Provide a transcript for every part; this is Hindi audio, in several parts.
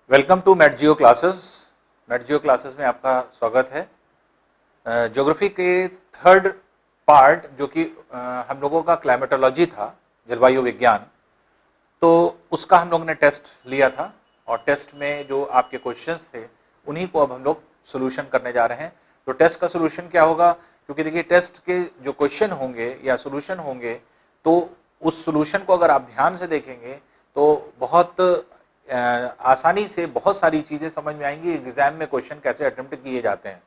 वेलकम टू मैटजियो क्लासेस। मैटजियो क्लासेस में आपका स्वागत है। ज्योग्राफी के थर्ड पार्ट जो कि हम लोगों का क्लाइमेटोलॉजी था, जलवायु विज्ञान, तो उसका हम लोग ने टेस्ट लिया था और टेस्ट में जो आपके क्वेश्चंस थे उन्हीं को अब हम लोग सोल्यूशन करने जा रहे हैं। तो टेस्ट का सोल्यूशन क्या होगा, क्योंकि देखिए टेस्ट के जो क्वेश्चन होंगे या सोल्यूशन होंगे तो उस सोल्यूशन को अगर आप ध्यान से देखेंगे तो बहुत आसानी से बहुत सारी चीजें समझ में आएंगी एग्जाम में क्वेश्चन कैसे अटेम्प्ट किए जाते हैं।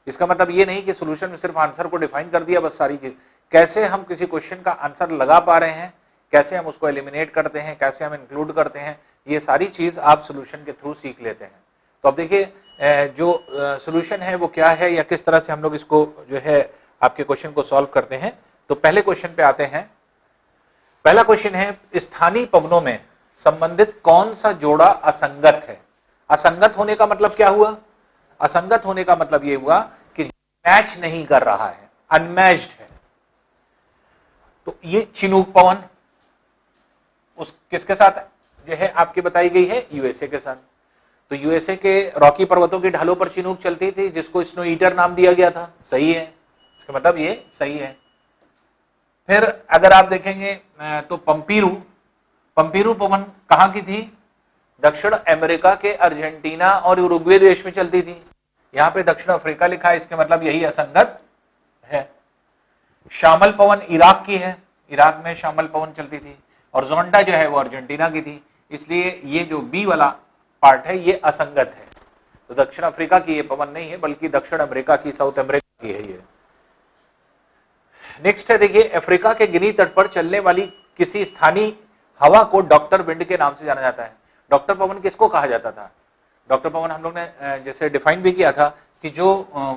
इसका मतलब ये नहीं कि सोल्यूशन में सिर्फ आंसर को डिफाइन कर दिया बस, सारी चीज कैसे हम किसी क्वेश्चन का आंसर लगा पा रहे हैं, कैसे हम उसको एलिमिनेट करते हैं, कैसे हम इंक्लूड करते हैं, ये सारी चीज आप सोल्यूशन के थ्रू सीख लेते हैं। तो अब देखिए जो सोल्यूशन है वो क्या है या किस तरह से हम लोग इसको जो है आपके क्वेश्चन को सॉल्व करते हैं। तो पहले क्वेश्चन पे आते हैं। पहला क्वेश्चन है, स्थानीय पवनों में संबंधित कौन सा जोड़ा असंगत है। असंगत होने का मतलब क्या हुआ? असंगत होने का मतलब यह हुआ कि मैच नहीं कर रहा है, अनमैच्ड है। तो ये चिनूक पवन उस किसके साथ जो है आपकी बताई गई है? यूएसए के साथ। तो यूएसए के रॉकी पर्वतों की ढालों पर चिनूक चलती थी जिसको स्नो ईटर नाम दिया गया था। सही है, इसका मतलब ये सही है। फिर अगर आप देखेंगे तो पंपीरू पवन कहां की थी? दक्षिण अमेरिका के अर्जेंटीना और उरुग्वे देश में चलती थी। यहां पे दक्षिण अफ्रीका लिखा है, इसके मतलब यही असंगत है। शामल पवन इराक की है, इराक में शामल पवन चलती थी। और जोंडा जो है वो अर्जेंटीना की थी, इसलिए ये जो बी वाला पार्ट है ये असंगत है। तो दक्षिण अफ्रीका की ये पवन नहीं है बल्कि दक्षिण अमेरिका की, साउथ अमेरिका की है ये। नेक्स्ट है, देखिए अफ्रीका के गिनी तट पर चलने वाली किसी स्थानीय हवा को डॉक्टर विंड के नाम से जाना जाता है। डॉक्टर पवन किसको कहा जाता था? डॉक्टर पवन हम लोग ने जैसे डिफाइन भी किया था कि जो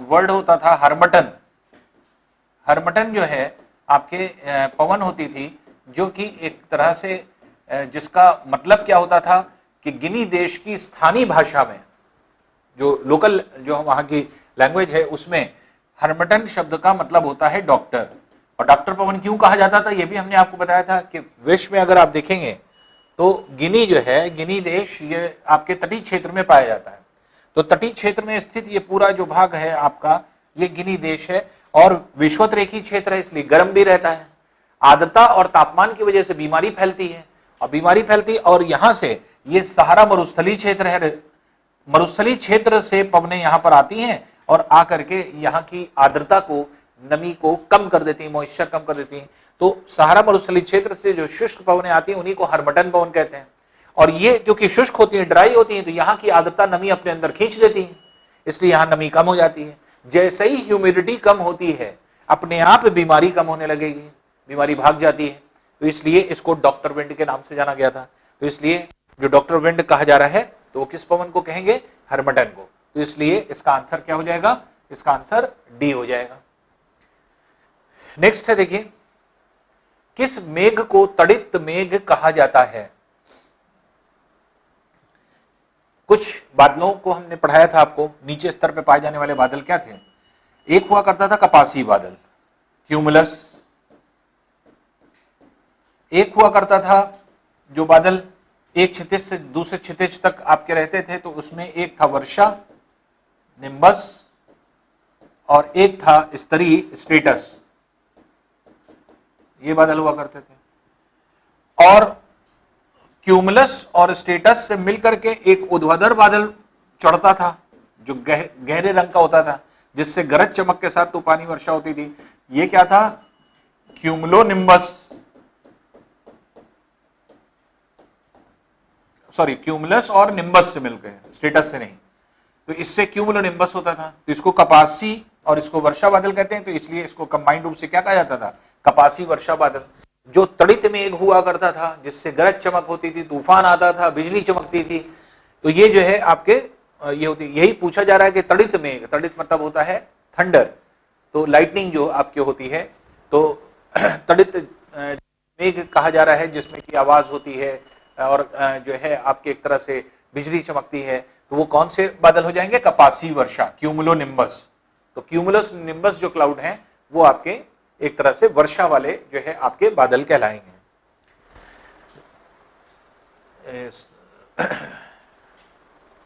वर्ड होता था हर्मटन, हर्मटन जो है आपके पवन होती थी जो कि एक तरह से जिसका मतलब क्या होता था कि गिनी देश की स्थानीय भाषा में जो लोकल जो वहां की लैंग्वेज है उसमें हर्मटन शब्द का मतलब होता है डॉक्टर। और डॉक्टर पवन क्यों कहा जाता था ये भी हमने आपको बताया था कि विश्व में अगर आप देखेंगे तो गिनी जो है, गिनी देश ये आपके तटीय क्षेत्र में पाया जाता है। तो तटीय क्षेत्र में स्थित ये पूरा जो भाग है आपका ये गिनी देश है और विषुवतरेखीय क्षेत्र है, इसलिए गर्म भी रहता है। आर्द्रता और तापमान की वजह से बीमारी फैलती है और बीमारी फैलती और यहां से ये सहारा मरुस्थलीय क्षेत्र है। मरुस्थलीय क्षेत्र से पवनें यहां पर आती हैं और आकर के यहाँ की आर्द्रता को, नमी को कम कर देती है, मॉइस्चर कम कर देती है। तो सहारा मरुस्थलीय क्षेत्र से जो शुष्क पवनें आती हैं उन्हीं को हर्मटन पवन कहते हैं। और ये क्योंकि शुष्क होती है, ड्राई होती है, तो यहाँ की आर्द्रता नमी अपने अंदर खींच लेती है, इसलिए यहाँ नमी कम हो जाती है। जैसे ही ह्यूमिडिटी कम होती है अपने आप बीमारी कम होने लगेगी, बीमारी भाग जाती है। तो इसलिए इसको डॉक्टर विंड के नाम से जाना गया था। तो इसलिए जो डॉक्टर विंड कहा जा रहा है तो वो किस पवन को कहेंगे? हर्मटन को। तो इसलिए इसका आंसर क्या हो जाएगा? इसका आंसर डी हो जाएगा। नेक्स्ट है, देखिए किस मेघ को तड़ित मेघ कहा जाता है? कुछ बादलों को हमने पढ़ाया था आपको, नीचे स्तर पर पाए जाने वाले बादल क्या थे? एक हुआ करता था कपासी बादल, क्यूमुलस। एक हुआ करता था जो बादल एक क्षितिज से दूसरे क्षितिज तक आपके रहते थे, तो उसमें एक था वर्षा, निम्बस, और एक था स्तरीय, स्टेटस। ये बादल हुआ करते थे। और क्यूमुलस और स्टेटस से मिलकर के एक ऊर्ध्वाधर बादल चढ़ता था जो गहरे रंग का होता था, जिससे गरज चमक के साथ तूफानी वर्षा होती थी। ये क्या था? क्यूमुलोनिम्बस, सॉरी क्यूमुलस और निम्बस से मिलकर, स्टेटस से नहीं। तो इससे क्यूमुलोनिम्बस होता था। तो इसको कपासी और इसको वर्षा बादल कहते हैं, तो इसलिए इसको कंबाइंड रूप से क्या कहा जाता था? कपासी वर्षा बादल। जो तड़ित मेघ हुआ करता था जिससे गरज चमक होती थी, तूफान आता था, बिजली चमकती थी, तो ये जो है आपके ये होती, यही पूछा जा रहा है कि तड़ित मेघ, तड़ित मतलब होता है थंडर, तो लाइटनिंग जो आपके होती है, तो तड़ित मेघ कहा जा रहा है जिसमें की आवाज होती है और जो है आपके एक तरह से बिजली चमकती है। तो वो कौन से बादल हो जाएंगे? कपासी वर्षा, क्यूमुलोनिम्बस। तो क्यूमुलस निम्बस जो क्लाउड हैं वो आपके एक तरह से वर्षा वाले जो है आपके बादल कहलाएंगे।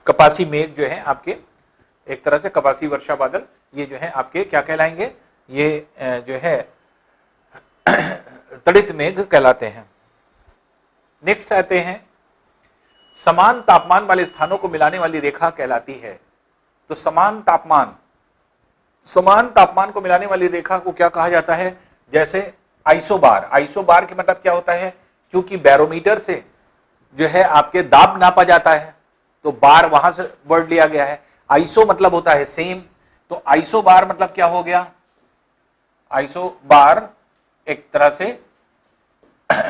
कपासी मेघ जो है आपके एक तरह से कपासी वर्षा बादल, ये जो है आपके क्या कहलाएंगे, ये जो है तड़ित मेघ कहलाते हैं। नेक्स्ट आते हैं समान तापमान वाले स्थानों को मिलाने वाली रेखा कहलाती है। तो समान तापमान को मिलाने वाली रेखा को क्या कहा जाता है, जैसे आइसोबार। आइसोबार के मतलब क्या होता है, क्योंकि बैरोमीटर से जो है आपके दाब नापा जाता है, तो बार वहां से वर्ड लिया गया है। आइसो मतलब होता है सेम, तो आइसोबार मतलब क्या हो गया, आइसोबार एक तरह से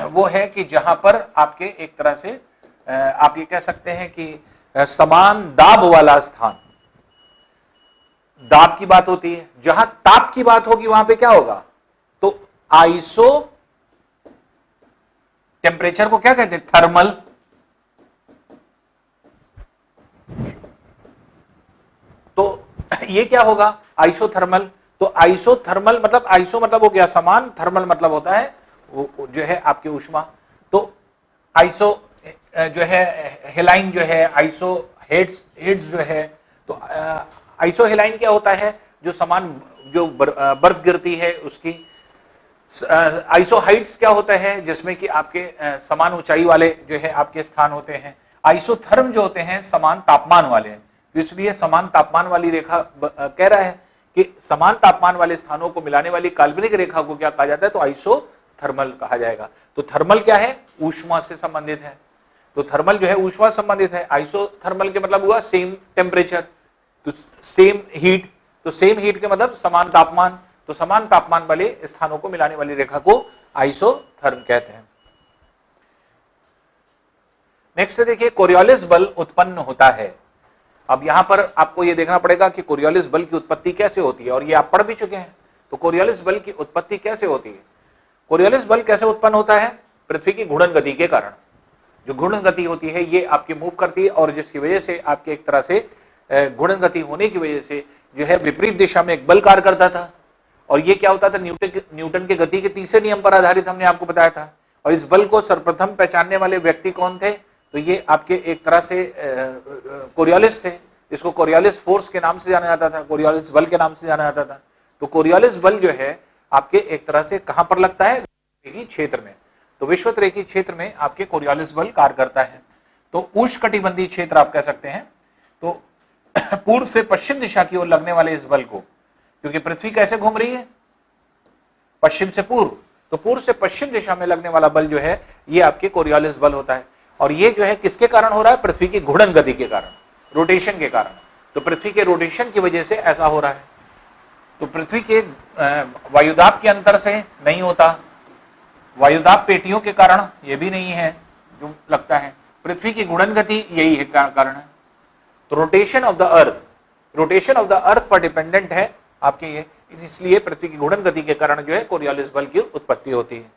वो है कि जहां पर आपके एक तरह से आप ये कह सकते हैं कि समान दाब वाला स्थान, दाब की बात होती है, जहां ताप की बात होगी वहां पे क्या होगा, तो आइसो टेम्परेचर को क्या कहते हैं, थर्मल। तो ये क्या होगा, आइसोथर्मल। तो आइसोथर्मल मतलब आइसो मतलब हो गया समान, थर्मल मतलब होता है वो जो है आपकी ऊष्मा। तो आइसो जो है हेलाइन जो है, आइसो हेड्स जो है, तो आइसो हेलाइन क्या होता है, जो समान जो बर्फ गिरती है उसकी। आइसो हाइट्स क्या होता है, जिसमें कि आपके समान ऊंचाई वाले जो है आपके स्थान होते हैं। आइसोथर्म जो होते हैं समान तापमान वाले हैं, तो इसलिए समान तापमान वाली रेखा कह रहा है कि समान तापमान वाले स्थानों को मिलाने वाली काल्पनिक रेखा को क्या कहा जाता है, तो आइसोथर्मल कहा जाएगा। तो थर्मल क्या है, ऊष्मा से संबंधित है, तो थर्मल जो है ऊष्मा संबंधित है। आइसोथर्मल के मतलब हुआ सेम टेम्परेचर, तो सेम हीट, तो सेम हीट के मतलब समान तापमान, तो समान तापमान वाले स्थानों को मिलाने वाली रेखा को आइसोथर्म कहते हैं। नेक्स्ट देखिए, कोरियोलिस बल उत्पन्न होता है। अब यहां पर आपको यह देखना पड़ेगा कि कोरियोलिस बल की उत्पत्ति कैसे होती है, और ये आप पढ़ भी चुके हैं। तो कोरियोलिस बल की उत्पत्ति कैसे होती है, कोरियोलिस बल कैसे उत्पन्न होता है, पृथ्वी की घूर्णन गति के कारण। जो घूर्णन गति होती है ये आपकी मूव करती है, और जिसकी वजह से आपके एक तरह से घूर्णन गति होने की वजह से जो है विपरीत दिशा में एक बल कार्य करता था, और ये क्या होता था, न्यूटन के गति के तीसरे नियम पर आधारित हमने आपको बताया था। और इस बल को सर्वप्रथम पहचानने वाले व्यक्ति कौन थे, तो ये आपके एक तरह से कोरियोलिस थे, इसको कोरियोलिस फोर्स के नाम से जाना जाता था, कोरियोलिस बल के नाम से जाना जाता था। तो कोरियोलिस बल जो है आपके एक तरह से कहां पर लगता है, क्षेत्र में। तो विषुवत-रेखीय क्षेत्र में आपके कोरियोलिस बल कार्य करता है। तो उष्णकटिबंधीय क्षेत्र आप कह सकते हैं। तो पूर्व से पश्चिम दिशा की ओर लगने वाले इस बल को, क्योंकि पृथ्वी कैसे घूम रही है, पश्चिम से पूर्व, तो पूर्व से पश्चिम दिशा में लगने वाला बल जो है ये आपके कोरियोलिस बल होता है। और ये जो है किसके कारण हो रहा है, पृथ्वी की घूर्णन गति के कारण, रोटेशन के कारण। तो पृथ्वी के रोटेशन की वजह से ऐसा हो रहा है। तो पृथ्वी के वायुदाब के अंतर से नहीं होता, वायुदाब पेटियों के कारण ये भी नहीं है जो लगता है, पृथ्वी की घूर्णन गति यही है कारण है। तो रोटेशन ऑफ द अर्थ पर डिपेंडेंट है आपके ये, इसलिए पृथ्वी की घूर्णन गति के कारण जो है कोरियोलिस बल की उत्पत्ति होती है।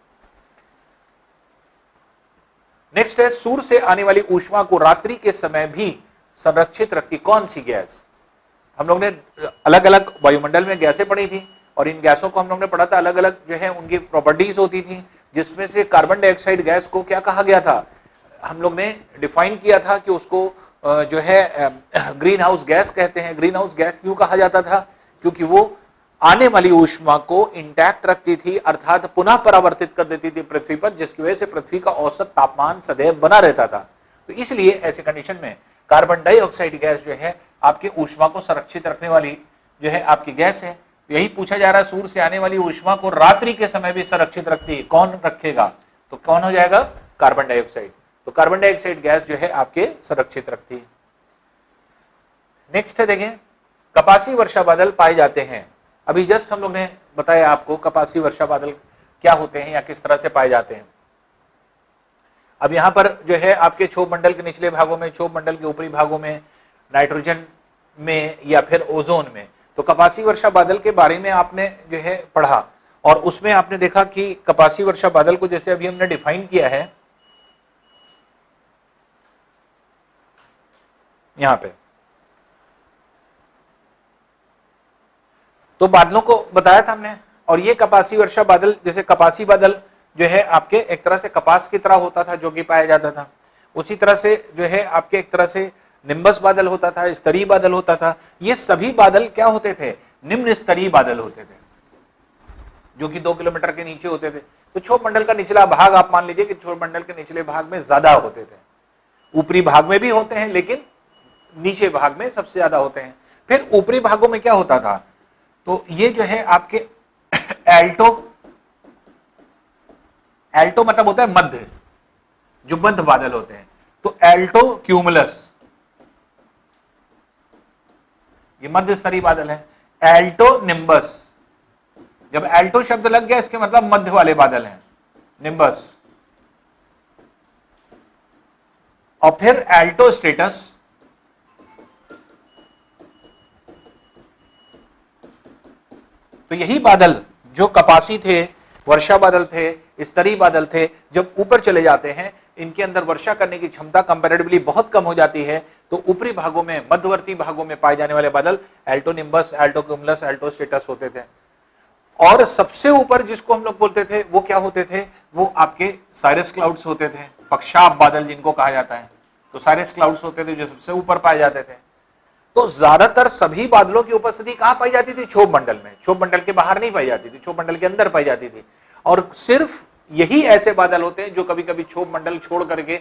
नेक्स्ट है, सूर्य से आने वाली ऊष्मा को रात्रि के समय भी संरक्षित रखती कौन सी गैस। हम लोग ने अलग अलग वायुमंडल में गैसें पढ़ी थी, और इन गैसों को हम लोग ने पढ़ा था अलग अलग जो है उनकी प्रॉपर्टीज होती थी, जिसमें से कार्बन डाइऑक्साइड गैस को क्या कहा गया था, हम लोग ने डिफाइन किया था कि उसको जो है ग्रीन हाउस गैस कहते हैं। ग्रीन हाउस गैस क्यों कहा जाता था, क्योंकि वो आने वाली ऊष्मा को इंटैक्ट रखती थी, अर्थात पुनः परावर्तित कर देती थी पृथ्वी पर, जिसकी वजह से पृथ्वी का औसत तापमान सदैव बना रहता था। तो इसलिए ऐसे कंडीशन में कार्बन डाइऑक्साइड गैस जो है आपकी ऊष्मा को संरक्षित रखने वाली जो है आपकी गैस है। तो यही पूछा जा रहा है, सूर्य से आने वाली ऊष्मा को रात्रि के समय भी संरक्षित रखती है, कौन रखेगा, तो कौन हो जाएगा, कार्बन डाइऑक्साइड। तो कार्बन डाइऑक्साइड गैस जो है आपके संरक्षित रखती है। नेक्स्ट है देखें, कपासी वर्षा बादल पाए जाते हैं। अभी जस्ट हम लोग ने बताया आपको कपासी वर्षा बादल क्या होते हैं या किस तरह से पाए जाते हैं। अब यहां पर जो है आपके क्षोभ मंडल के निचले भागों में, क्षोभ मंडल के ऊपरी भागों में, नाइट्रोजन में या फिर ओजोन में, तो कपासी वर्षा बादल के बारे में आपने जो है पढ़ा, और उसमें आपने देखा कि कपासी वर्षा बादल को जैसे अभी हमने डिफाइन किया है यहां पे, तो बादलों को बताया था हमने। और ये कपासी वर्षा बादल, जैसे कपासी बादल जो है आपके एक तरह से कपास की तरह होता था जो कि पाया जाता था, उसी तरह से जो है आपके एक तरह से निम्बस बादल होता था, स्तरीय बादल होता था। ये सभी बादल क्या होते थे? निम्न स्तरीय बादल होते थे, जो कि 2 किलोमीटर के नीचे होते थे। तो क्षोभ मंडल का निचला भाग आप मान लीजिए कि क्षोभ मंडल के निचले भाग में ज्यादा होते थे, ऊपरी भाग में भी होते हैं लेकिन नीचे भाग में सबसे ज्यादा होते हैं। फिर ऊपरी भागों में क्या होता था? तो ये जो है आपके एल्टो, एल्टो मतलब होता है मध्य, जो मध्य बादल होते हैं। तो एल्टो क्यूमुलस, ये मध्य स्तरीय बादल है। एल्टो निम्बस, जब एल्टो शब्द लग गया इसके मतलब मध्य वाले बादल हैं, निम्बस। और फिर एल्टो स्टेटस, तो यही बादल जो कपासी थे, वर्षा बादल थे, स्तरीय बादल थे, जब ऊपर चले जाते हैं इनके अंदर वर्षा करने की क्षमता कंपैरेटिवली बहुत कम हो जाती है। तो ऊपरी भागों में, मध्यवर्ती भागों में पाए जाने वाले बादल Alto nimbus, Alto cumulus, Alto status होते थे। और सबसे ऊपर जिसको हम लोग बोलते थे वो क्या होते थे? वो आपके साइरस क्लाउड्स होते थे, पक्षाप बादल जिनको कहा जाता है। तो साइरस क्लाउड्स होते थे जो सबसे ऊपर पाए जाते थे। तो ज्यादातर सभी बादलों की उपस्थिति कहां पाई जाती थी? क्षोभ मंडल में। क्षोभ मंडल के बाहर नहीं पाई जाती थी, क्षोभ मंडल के अंदर पाई जाती थी। और सिर्फ यही ऐसे बादल होते हैं जो कभी कभी क्षोभ मंडल छोड़ करके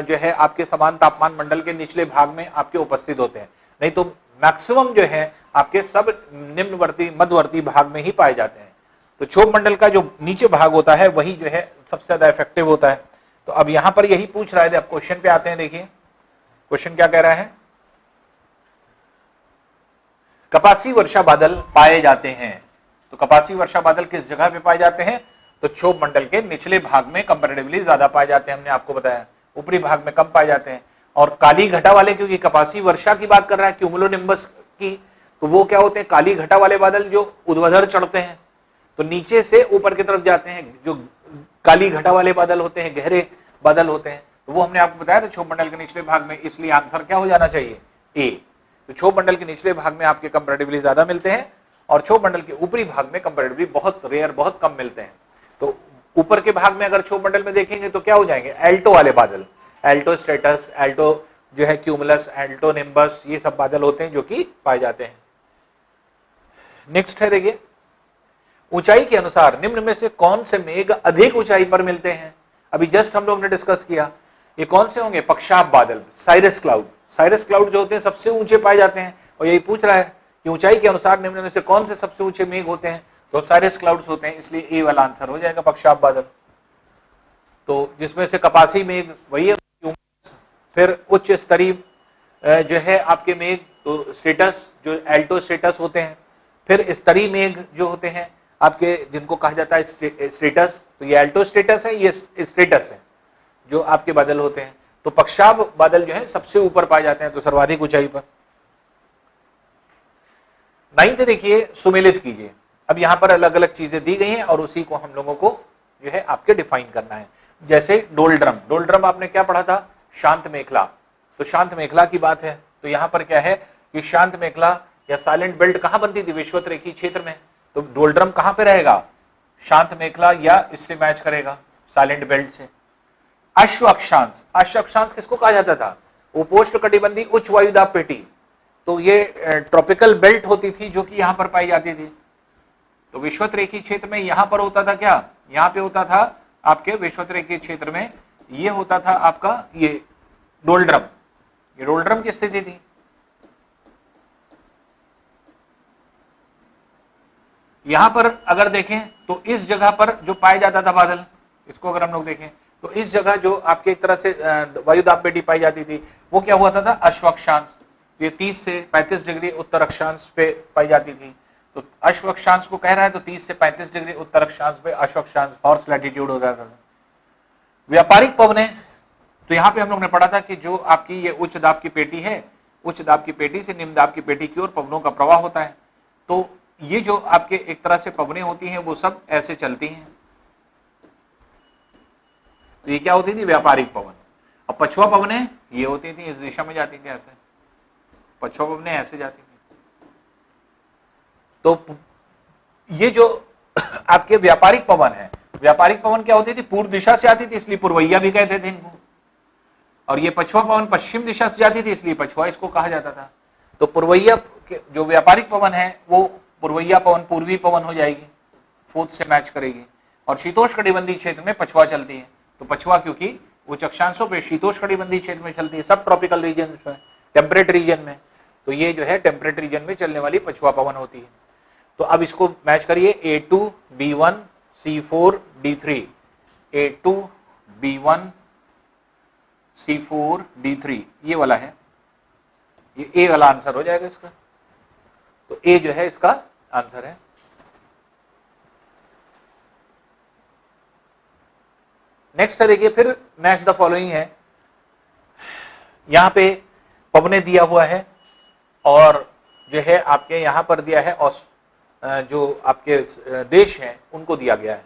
जो है आपके समान तापमान मंडल के निचले भाग में आपके उपस्थित होते हैं। नहीं तो मैक्सिमम जो है आपके सब निम्नवर्ती, मध्यवर्ती भाग में ही पाए जाते हैं। तो क्षोभ मंडल का जो नीचे भाग होता है वही जो है सबसे ज्यादा इफेक्टिव होता है। तो अब यहां पर यही पूछ रहा है। अब क्वेश्चन पे आते हैं, देखिए क्वेश्चन क्या कह रहा है। कपासी वर्षा बादल पाए जाते हैं। तो कपासी वर्षा बादल किस जगह पे पाए जाते हैं? तो क्षोभ मंडल के निचले भाग में कंपैरेटिवली ज्यादा पाए जाते हैं, हमने आपको बताया। ऊपरी भाग में कम पाए जाते हैं। और काली घटा वाले, क्योंकि कपासी वर्षा की बात कर रहा है, क्यूमुलोनिम्बस की, तो वो क्या होते हैं? काली घटा वाले बादल जो ऊर्ध्वाधर चढ़ते हैं, तो नीचे से ऊपर की तरफ जाते हैं। जो काली घटा वाले बादल होते हैं, गहरे बादल होते हैं, तो वो हमने आपको बताया था क्षोभ मंडल के निचले भाग में। इसलिए आंसर क्या हो जाना चाहिए? ए। तो क्षोभ मंडल के निचले भाग में आपके कंपैरेटिवली ज्यादा मिलते हैं और क्षोभ मंडल के ऊपरी भाग में कंपैरेटिवली बहुत रेयर, बहुत कम मिलते हैं। तो ऊपर के भाग में अगर क्षोभ मंडल में देखेंगे तो क्या हो जाएंगे? एल्टो वाले बादल, एल्टो स्टेटस, एल्टो जो है क्यूमुलस, एल्टो निम्बस, ये सब बादल होते हैं जो कि पाए जाते हैं। नेक्स्ट है, देखिए ऊंचाई के अनुसार निम्न में से कौन से मेघ अधिक ऊंचाई पर मिलते हैं? अभी जस्ट हम लोग ने डिस्कस किया। ये कौन से होंगे? पक्षाप बादल, साइरस क्लाउड। साइरस क्लाउड जो होते हैं सबसे ऊंचे पाए जाते हैं। और यही पूछ रहा है कि ऊंचाई के अनुसार निम्न में से कौन से सबसे ऊंचे मेघ होते हैं? तो साइरस क्लाउड्स होते हैं, इसलिए ए वाला आंसर हो जाएगा, पक्षाप बादल। तो जिसमें से कपासी मेघ वही है। फिर उच्च स्तरीय जो है आपके मेघ, तो स्टेटस, जो एल्टो स्टेटस होते हैं। फिर स्तरीय मेघ जो होते हैं आपके, जिनको कहा जाता है स्टेटस, तो ये एल्टो स्टेटस है, ये स्टेटस है जो आपके बादल होते हैं। तो पक्षाप बादल जो है सबसे ऊपर पाए जाते हैं, तो सर्वाधिक ऊंचाई पर। 9th देखिए, सुमेलित कीजिए। अब यहां पर अलग अलग चीजें दी गई हैं और उसी को हम लोगों को जो है आपके डिफाइन करना है। जैसे डोलड्रम, डोलड्रम आपने क्या पढ़ा था? शांत मेखला। तो शांत मेखला की बात है। तो यहां पर क्या है कि शांत मेखला या साइलेंट बेल्ट कहां बनती थी? विषुवत रेखीय क्षेत्र में। तो डोलड्रम कहां पे रहेगा? शांत मेखला या इससे मैच करेगा, साइलेंट बेल्ट से। अश्व अक्षांश, अश्व अक्षांश किसको कहा जाता था? उपोष्ण कटिबंधीय उच्च वायुदाब पेटी। तो ये ट्रॉपिकल बेल्ट होती थी जो कि यहां पर पाई जाती थी। तो विषुवत रेखीय क्षेत्र में यहां पर होता था क्या? यहां पे होता था आपके विषुवत रेखीय क्षेत्र में, ये होता था आपका ये डोलड्रम। ये डोलड्रम की स्थिति थी। यहां पर अगर देखें तो इस जगह पर जो पाया जाता था बादल, इसको अगर हम लोग देखें तो इस जगह जो आपके एक तरह से वायुदाब पेटी पाई जाती थी, वो क्या हुआ था? अश्व अक्षांश। ये 30 से 35 डिग्री उत्तर अक्षांश पे पाई जाती थी। तो अश्व अक्षांश को कह रहा है, तो 30 से 35 डिग्री उत्तर अक्षांश पे अश्व अक्षांश, हॉर्स लैटिट्यूड हो जाता था। व्यापारिक पवनें, तो यहां पे हम लोग ने पढ़ा था कि जो आपकी ये उच्च दाब की पेटी है, उच्च दाब की पेटी से निम्न दाब की पेटी की ओर पवनों का प्रवाह होता है। तो ये जो आपके एक तरह से पवनें होती हैं वो सब ऐसे चलती हैं। तो ये क्या होती थी? व्यापारिक पवन। अब पछुआ पवनें ये होती थी, इस दिशा में जाती थी, ऐसे पछुआ पवनें ऐसे जाती थी। तो ये जो आपके व्यापारिक पवन है, व्यापारिक पवन क्या होती थी? पूर्व दिशा से आती थी, इसलिए पूर्वैया भी कहते थे इनको। और ये पछुआ पवन पश्चिम दिशा से जाती थी, इसलिए पछुआ इसको कहा जाता था। तो पूर्वैया जो व्यापारिक पवन है वो पूर्वैया पवन पूर्वी पवन हो जाएगी, फोर्थ से मैच करेगी। और शीतोष्णकटिबंधीय क्षेत्र में पछुआ चलती है, तो पछुआ क्योंकि उच्च अक्षांशों पे शीतोष्णकटिबंधीय क्षेत्र में चलती है, सब ट्रॉपिकल रीजन में, टेम्परेट रीजन में, तो ये जो है टेम्परेट रीजन में चलने वाली पछुआ पवन होती है। तो अब इसको मैच करिए, A2 B1 C4 D3, A2 B1 C4 D3 ये वाला है, ये ए वाला आंसर हो जाएगा इसका। तो ए जो है इसका आंसर है। नेक्स्ट है, देखिए फिर मैच द फॉलोइंग है। यहां पे पवने दिया हुआ है और जो है आपके यहां पर दिया है जो आपके देश हैं उनको दिया गया है।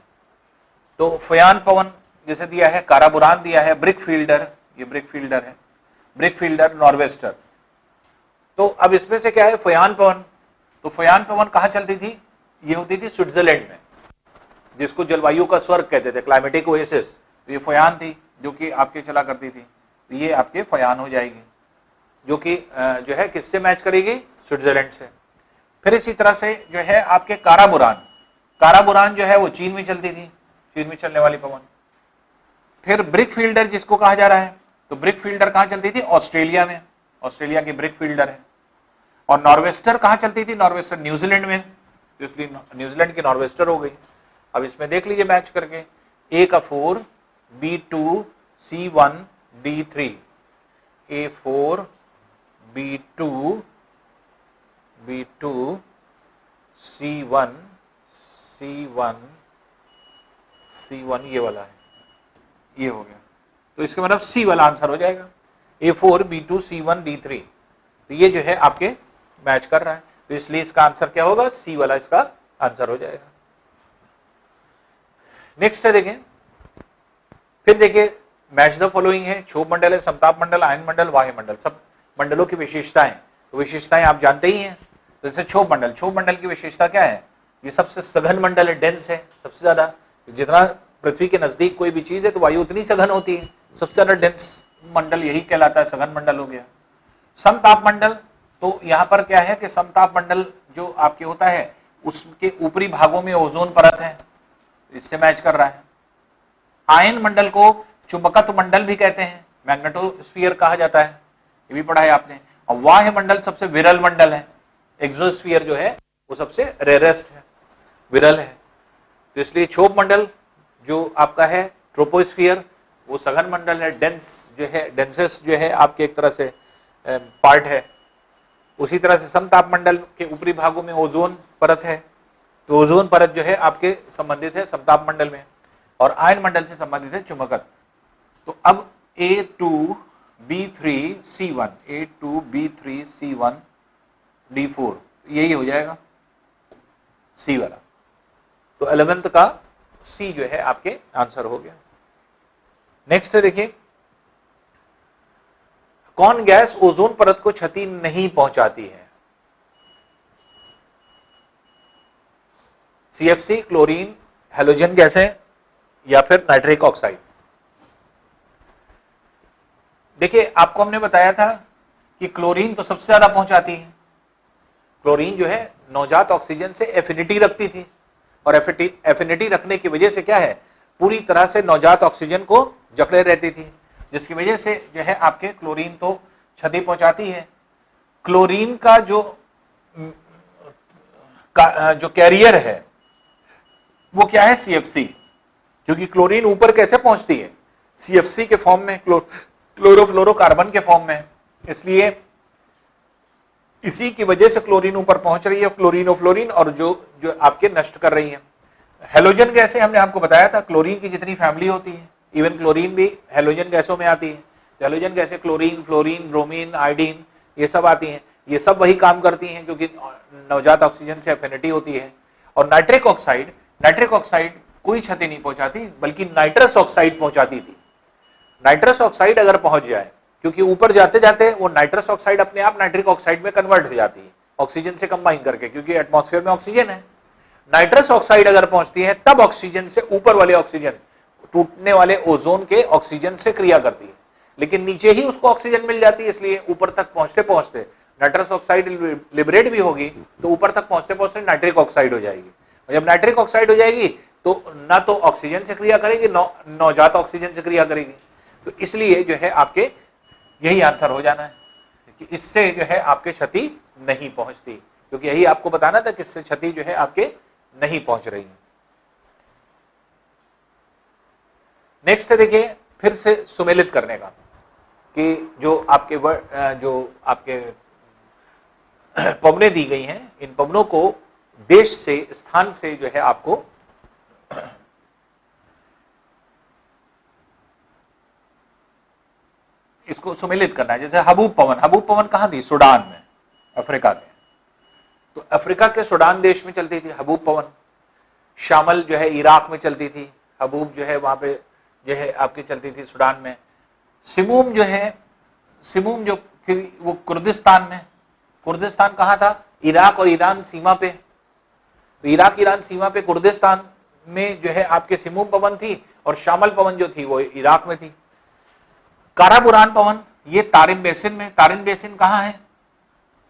तो फयान पवन जैसे दिया है, काराबुरान दिया है, ब्रिक फील्डर, ये ब्रिक फील्डर है, ब्रिक फील्डर, नॉर्वेस्टर। तो अब इसमें से क्या है, फयान पवन। तो फयान पवन कहाँ चलती थी, ये होती थी स्विट्जरलैंड में, जिसको जलवायु का स्वर्ग कहते थे, क्लाइमेटिक ओएसिस। तो ये फयान थी जो कि आपके चला करती थी, तो ये आपके फयान हो जाएगी, जो कि जो है किससे मैच करेगी, स्विट्जरलैंड से। फिर इसी तरह से जो है आपके काराबुरान, काराबुरान जो है वो चीन में चलती थी, चीन में चलने वाली पवन। फिर ब्रिक फील्डर जिसको कहा जा रहा है, तो ब्रिक फील्डर कहाँ चलती थी, ऑस्ट्रेलिया में, ऑस्ट्रेलिया की ब्रिक फील्डर है। और नॉर्वेस्टर कहाँ चलती थी, नॉर्वेस्टर न्यूजीलैंड में, तो इसलिए न्यूजीलैंड की नॉर्वेस्टर हो गई। अब इसमें देख लीजिए मैच करके, A4 B2 C1 D3, A4 B2 C1 ये वाला है, ये हो गया। तो इसके मतलब सी वाला आंसर हो जाएगा, A4 B2 C1 D3। तो ये जो है आपके मैच कर रहा है, तो इसलिए इसका आंसर क्या होगा, सी वाला इसका आंसर हो जाएगा। नेक्स्ट है देखें, फिर देखिए मैच द फॉलोइंग है। क्षोभ मंडल है, समताप मंडल, आयन मंडल, वायुमंडल, सब मंडलों की विशेषताएं। तो विशेषताएं आप जानते ही हैं। तो जैसे क्षोभ मंडल, क्षोभ मंडल की विशेषता क्या है, ये सबसे सघन मंडल है, डेंस है सबसे ज्यादा। जितना पृथ्वी के नजदीक कोई भी चीज है तो वायु उतनी सघन होती है, सबसे ज्यादा डेंस मंडल यही कहलाता है, सघन मंडल हो गया। समताप मंडल, तो यहाँ पर क्या है कि समताप मंडल जो आपके होता है उसके ऊपरी भागों में ओजोन परत है, इससे मैच कर रहा है। आयन मंडल को चुंबकत्व मंडल भी कहते हैं, मैग्नेटोस्फीयर कहा जाता है, ये भी पढ़ा है आपने। और वाह्य मंडल सबसे विरल मंडल है, एक्सोस्फीयर जो है वो सबसे रेयरेस्ट है, विरल है। तो इसलिए क्षोभ मंडल जो आपका है, ट्रोपोस्फीयर, वो सघन मंडल है, डेंस जो है, डेंसेस्ट जो है आपके एक तरह से पार्ट है। उसी तरह से समताप मंडल के ऊपरी भागों में ओजोन परत है, तो ओजोन परत जो है आपके संबंधित है समताप मंडल में, और आयन मंडल से संबंधित है चुंबकत्व। तो अब A2 B3 C1, A2 B3 C1 D4, यही हो जाएगा सी वाला। तो 11th का सी जो है आपके आंसर हो गया। नेक्स्ट है देखिए, कौन गैस ओजोन परत को क्षति नहीं पहुंचाती है, CFC, क्लोरीन, हेलोजन गैसें या फिर नाइट्रिक ऑक्साइड। देखिए आपको हमने बताया था कि क्लोरीन तो सबसे ज्यादा पहुंचाती है। क्लोरीन जो है नवजात ऑक्सीजन से एफिनिटी रखती थी, और एफिनिटी रखने की वजह से क्या है, पूरी तरह से नवजात ऑक्सीजन को जकड़े रहती थी, जिसकी वजह से जो है आपके क्लोरीन तो क्षति पहुंचाती है। क्लोरीन का जो कैरियर है वो क्या है, CFC, क्योंकि क्लोरीन ऊपर कैसे पहुंचती है, CFC के फॉर्म में, क्लोरोफ्लोरोकार्बन के फॉर्म में, इसलिए इसी की वजह से क्लोरीन ऊपर पहुंच रही है, क्लोरीनोफ्लोरीन, और जो आपके नष्ट कर रही है। हेलोजन गैसें हमने आपको बताया था, क्लोरीन की जितनी फैमिली होती है, इवन क्लोरीन भी हेलोजन गैसों में आती है। हेलोजन गैसें क्लोरीन, फ्लोरीन, ब्रोमीन, आयोडीन, ये सब आती हैं, ये सब वही काम करती हैं क्योंकि नवजात ऑक्सीजन से एफिनिटी होती है। और नाइट्रिक ऑक्साइड कोई क्षति नहीं पहुंचाती, बल्कि नाइट्रस ऑक्साइड पहुंचाती थी। नाइट्रस ऑक्साइड अगर पहुंच जाए, क्योंकि ऊपर जाते जाते वो नाइट्रस ऑक्साइड अपने आप नाइट्रिक ऑक्साइड में कन्वर्ट हो जाती है, ऑक्सीजन से कंबाइन करके, क्योंकि एटमॉस्फेयर में ऑक्सीजन है। नाइट्रस ऑक्साइड अगर पहुंचती है तब ऑक्सीजन से ऊपर वाले ऑक्सीजन, टूटने वाले ओजोन के ऑक्सीजन से क्रिया करती है। लेकिन नीचे ही उसको ऑक्सीजन मिल जाती है, इसलिए ऊपर तक पहुंचते पहुंचते नाइट्रस ऑक्साइड लिबरेट भी होगी तो ऊपर तक पहुंचते पहुंचते नाइट्रिक ऑक्साइड हो जाएगी, और जब नाइट्रिक ऑक्साइड हो जाएगी तो ना तो ऑक्सीजन से क्रिया करेगी, नवजात ऑक्सीजन से क्रिया करेगी। तो इसलिए जो है आपके यही आंसर हो जाना है कि इससे जो है आपके क्षति नहीं पहुंचती, क्योंकि यही आपको बताना था कि इससे क्षति जो है आपके नहीं पहुंच रही है। नेक्स्ट देखिए फिर से सुमेलित करने का, कि जो आपके पवनें दी गई हैं, इन पवनों को देश से, स्थान से जो है आपको इसको सुमेलित करना है। जैसे हबूब पवन कहां थी? सूडान में, अफ्रीका के। तो अफ्रीका के सूडान देश में चलती थी हबूब पवन। शामल जो है इराक में चलती थी, हबूब जो है वहां पे जो है आपकी चलती थी सूडान में। सिमूम जो थी वो कुर्दिस्तान में। कुर्दिस्तान कहाँ था? इराक और ईरान सीमा पे। तो इराक ईरान सीमा पे कुर्दिस्तान में जो है आपके सिमूम पवन थी, और शामल पवन जो थी वो इराक में थी। काराबुरान पवन ये तारिम बेसिन में। तारिम बेसिन कहाँ है?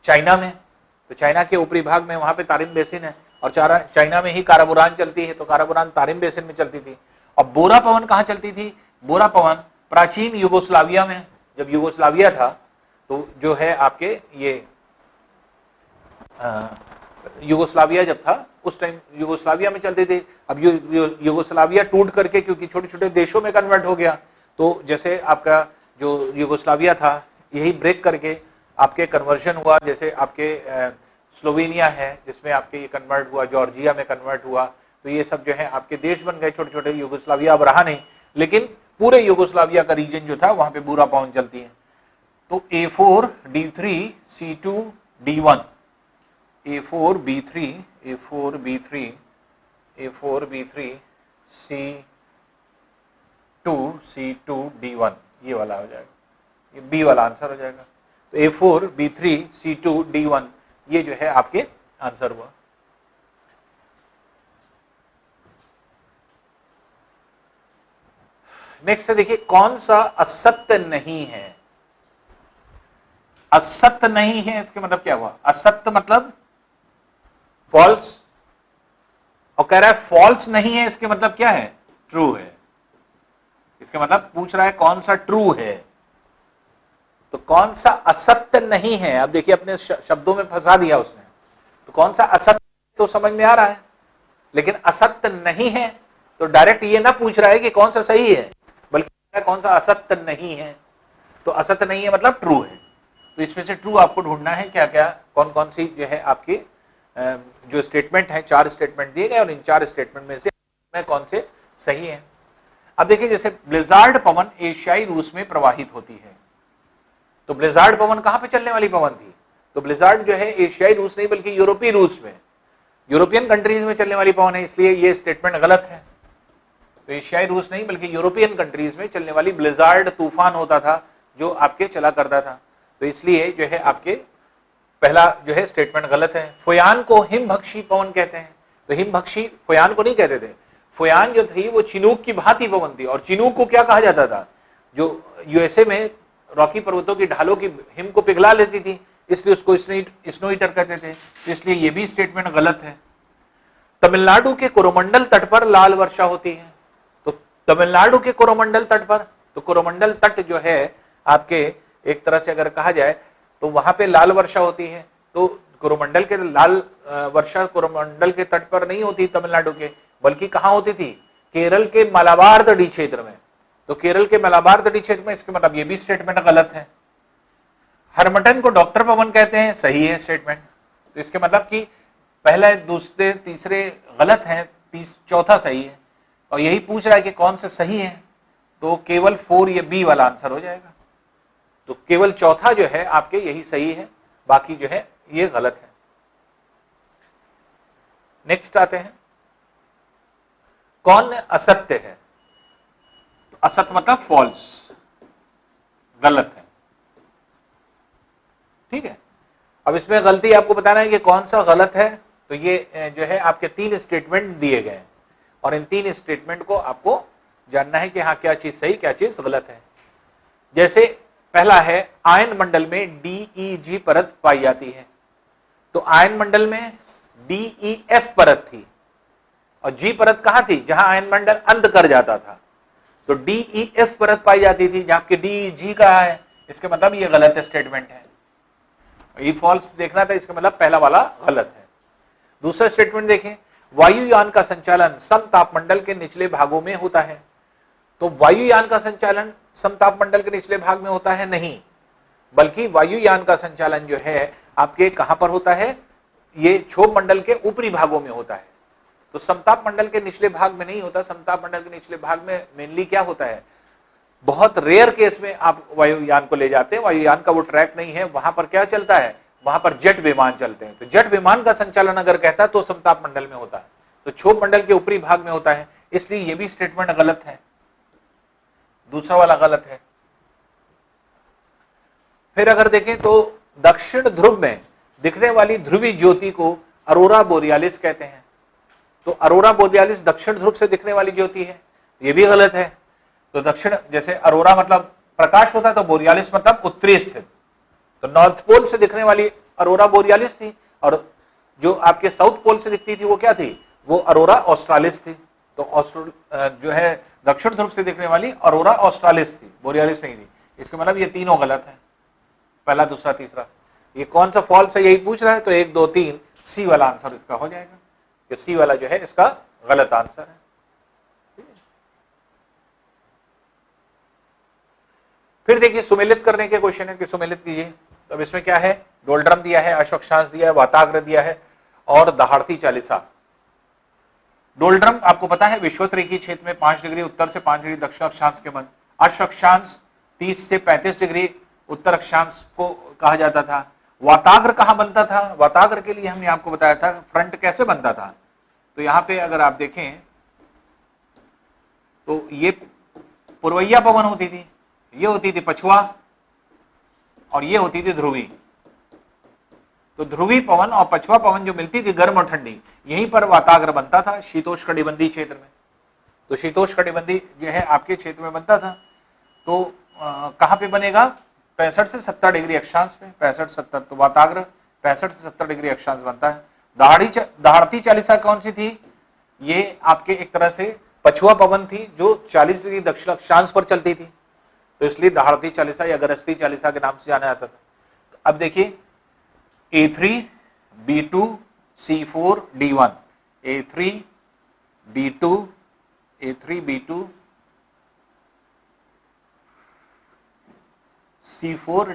चाइना में। तो चाइना के ऊपरी भाग में वहां पे तारिम बेसिन है, और चाइना में ही काराबुरान चलती है, तो काराबुरान तारिम बेसिन में चलती थी। और बोरा पवन कहाँ चलती थी? बोरा पवन प्राचीन यूगोस्लाविया में। जब यूगोस्लाविया था तो जो है आपके ये यूगोस्लाविया जब था उस टाइम यूगोस्लाविया में चलते थे। अब यूगोस्लाविया टूट करके क्योंकि छोटे छोटे देशों में कन्वर्ट हो गया, तो जैसे आपका जो यूगोस्लाविया था यही ब्रेक करके आपके कन्वर्जन हुआ। जैसे आपके स्लोवेनिया है जिसमें आपके ये कन्वर्ट हुआ, जॉर्जिया में कन्वर्ट हुआ, तो ये सब जो है आपके देश बन गए छोटे छोटे। यूगोस्लाविया अब रहा नहीं, लेकिन पूरे यूगोस्लाविया का रीजन जो था वहां पे बोरा पवन चलती है। तो A4D3C2D1, A4B3C2D1 ये वाला हो जाएगा, ये बी वाला आंसर हो जाएगा। तो A4B3C2D1 ये जो है आपके आंसर हुआ। नेक्स्ट देखिए कौन सा असत्य नहीं है। असत्य नहीं है इसके मतलब क्या हुआ? असत्य मतलब फॉल्स, और कह रहा है फॉल्स नहीं है इसके मतलब क्या है? ट्रू है। इसके मतलब पूछ रहा है कौन सा ट्रू है, तो कौन सा असत्य नहीं है। अब देखिए अपने शब्दों में फंसा दिया उसने। तो कौन सा असत्य तो समझ में आ रहा है, लेकिन असत्य नहीं है तो डायरेक्ट ये ना पूछ रहा है कि कौन सा सही है, बल्कि कौन सा असत्य नहीं है। तो असत्य नहीं है मतलब ट्रू है। तो इसमें से ट्रू आपको ढूंढना है क्या क्या, कौन कौन सी जो है आपकी जो स्टेटमेंट है, 4 स्टेटमेंट दिए गए और इन 4 स्टेटमेंट में से कौन से सही है। अब देखिए जैसे ब्लिजार्ड पवन एशियाई रूस में प्रवाहित होती है। तो ब्लिजार्ड पवन कहां पे चलने वाली पवन थी? तो ब्लिजार्ड जो है एशियाई रूस नहीं बल्कि यूरोपीय रूस में, यूरोपियन कंट्रीज में चलने वाली पवन है, इसलिए ये स्टेटमेंट गलत है। तो एशियाई रूस नहीं बल्कि यूरोपियन कंट्रीज में चलने वाली ब्लिजार्ड तूफान होता था जो आपके चला करता था, तो इसलिए जो है आपके पहला जो है स्टेटमेंट गलत है। फुयान को हिमभक्षी पवन कहते हैं। तो हिमभक्षी फुयान को नहीं कहते थे। फुयान जो थी वो चिनूक की भांति पवन थी, और चिनूक को क्या कहा जाता था? जो यूएसए में रॉकी पर्वतों की ढालों की हिम को पिघला लेती थी, इसलिए उसको स्नो ईटर कहते थे। तो इसलिए ये भी स्टेटमेंट गलत है। तमिलनाडु के कोरोमंडल तट पर लाल वर्षा होती है। तो तमिलनाडु के कोरोमंडल तट पर, तो कोरोमंडल तट जो है आपके एक तरह से अगर कहा जाए तो वहां पे लाल वर्षा होती है। तो कोरोमंडल के लाल वर्षा कोरोमंडल के तट पर नहीं होती तमिलनाडु के, बल्कि कहां होती थी? केरल के मलाबार तटीय क्षेत्र में। तो केरल के मलाबार तटीय क्षेत्र में, इसके मतलब ये भी स्टेटमेंट गलत है। हरमटन को डॉक्टर पवन कहते हैं, सही है स्टेटमेंट। तो इसके मतलब कि पहला, दूसरे, तीसरे गलत है, चौथा सही है, और यही पूछ रहा है कि कौन सा सही है। तो केवल 4 ये बी वाला आंसर हो जाएगा। तो केवल चौथा जो है आपके यही सही है, बाकी जो है ये गलत है। नेक्स्ट आते हैं, कौन असत्य है? तो असत्य मतलब फॉल्स, गलत है। ठीक है, अब इसमें गलती आपको बताना है कि कौन सा गलत है। तो ये जो है आपके 3 स्टेटमेंट दिए गए हैं, और इन 3 स्टेटमेंट को आपको जानना है कि हाँ क्या चीज सही क्या चीज गलत है। जैसे पहला है आयन मंडल में DEG परत पाई जाती है, तो आयन मंडल में DEF परत थी और G परत कहां थी, जहां आयन मंडल अंत कर जाता था, तो DEF परत पाई जाती थी, जहां DEG कहा है, इसके मतलब ये गलत स्टेटमेंट है, ये फॉल्स देखना था, इसका मतलब पहला वाला गलत है। दूसरा स्टेटमेंट देखें, वायुयान का संचालन समतापमंडल के निचले भागों में होता है, तो वायुयान का संचालन समतापमंडल के निचले भाग में होता है नहीं, बल्कि वायुयान का संचालन जो है आपके कहां पर होता है, ये क्षोभ मंडल के ऊपरी भागों में होता है, तो समताप मंडल के निचले भाग में नहीं होता। समताप मंडल के निचले भाग में मेनली क्या होता है, बहुत रेयर केस में आप वायुयान को ले जाते हैं, वायुयान का वो ट्रैक नहीं है, वहां पर क्या चलता है, वहां पर जेट विमान चलते हैं, तो जेट विमान का संचालन अगर कहता है तो समताप मंडल में होता है, तो क्षोभ मंडल के ऊपरी भाग में होता है, इसलिए ये भी स्टेटमेंट गलत है, दूसरा वाला गलत है। फिर अगर देखें तो दक्षिण ध्रुव में दिखने वाली ध्रुवी ज्योति को अरोरा बोरियालिस कहते हैं, तो अरोरा बोरियालिस दक्षिण ध्रुव से दिखने वाली ज्योति है, ये भी गलत है। तो दक्षिण, जैसे अरोरा मतलब प्रकाश होता है, तो बोरियालिस मतलब उत्तरी स्थित, तो नॉर्थ पोल से दिखने वाली अरोरा बोरियालिस थी, और जो आपके साउथ पोल से दिखती थी वो क्या थी, वो अरोरा ऑस्ट्रालिस थी, तो जो है दक्षिण ध्रुव से दिखने वाली अरोरा ऑस्ट्रालिस थी, बोरियालिस नहीं थी, इसका मतलब ये तीनों गलत है, पहला दूसरा तीसरा। ये कौन सा फॉल्स है यही पूछ रहा है, तो 1 2 3 सी वाला आंसर इसका हो जाएगा, कि सी वाला जो है इसका गलत आंसर है। फिर देखिए सुमेलित करने के क्वेश्चन है कि सुमेलित कीजिए, तो अब इसमें क्या है, डोलड्रम दिया है, अश्वक्षांश दिया है, वाताग्र दिया है और दहाड़ती चालिसा। डोलड्रम आपको पता है विषुवत-रेखीय क्षेत्र में 5 डिग्री उत्तर से 5 डिग्री दक्षिण अक्षांश के मध्य, अश्वक्षांश 30 से 35 डिग्री उत्तर अक्षांश को कहा जाता था। वाताग्र कहां बनता था, वाताग्र के लिए हमने आपको बताया था फ्रंट कैसे बनता था, तो यहां पे अगर आप देखें तो ये पूर्वैया पवन होती थी, ये होती थी पछुआ और ये होती थी ध्रुवी, तो ध्रुवी पवन और पछुआ पवन जो मिलती थी गर्म और ठंडी, यहीं पर वाताग्र बनता था शीतोष्णकटिबंधीय क्षेत्र में, तो शीतोष्णकटिबंधीय जो है आपके क्षेत्र में बनता था, तो कहां पे बनेगा, 65 से 70 डिग्री अक्षांश पे, 65-70, तो वाताग्र 65 से 70 डिग्री अक्षांश बनता है। दहाड़ती चालिसा कौन सी थी, ये आपके एक तरह से पछुआ पवन थी जो 40 डिग्री दक्षिण अक्षांश पर चलती थी, तो इसलिए दहाड़ती चालिसा या गरजती चालिसा के नाम से जाना जाता था। तो अब देखिए A3 B2 C4 D1, A3 B2 A3 B2 C4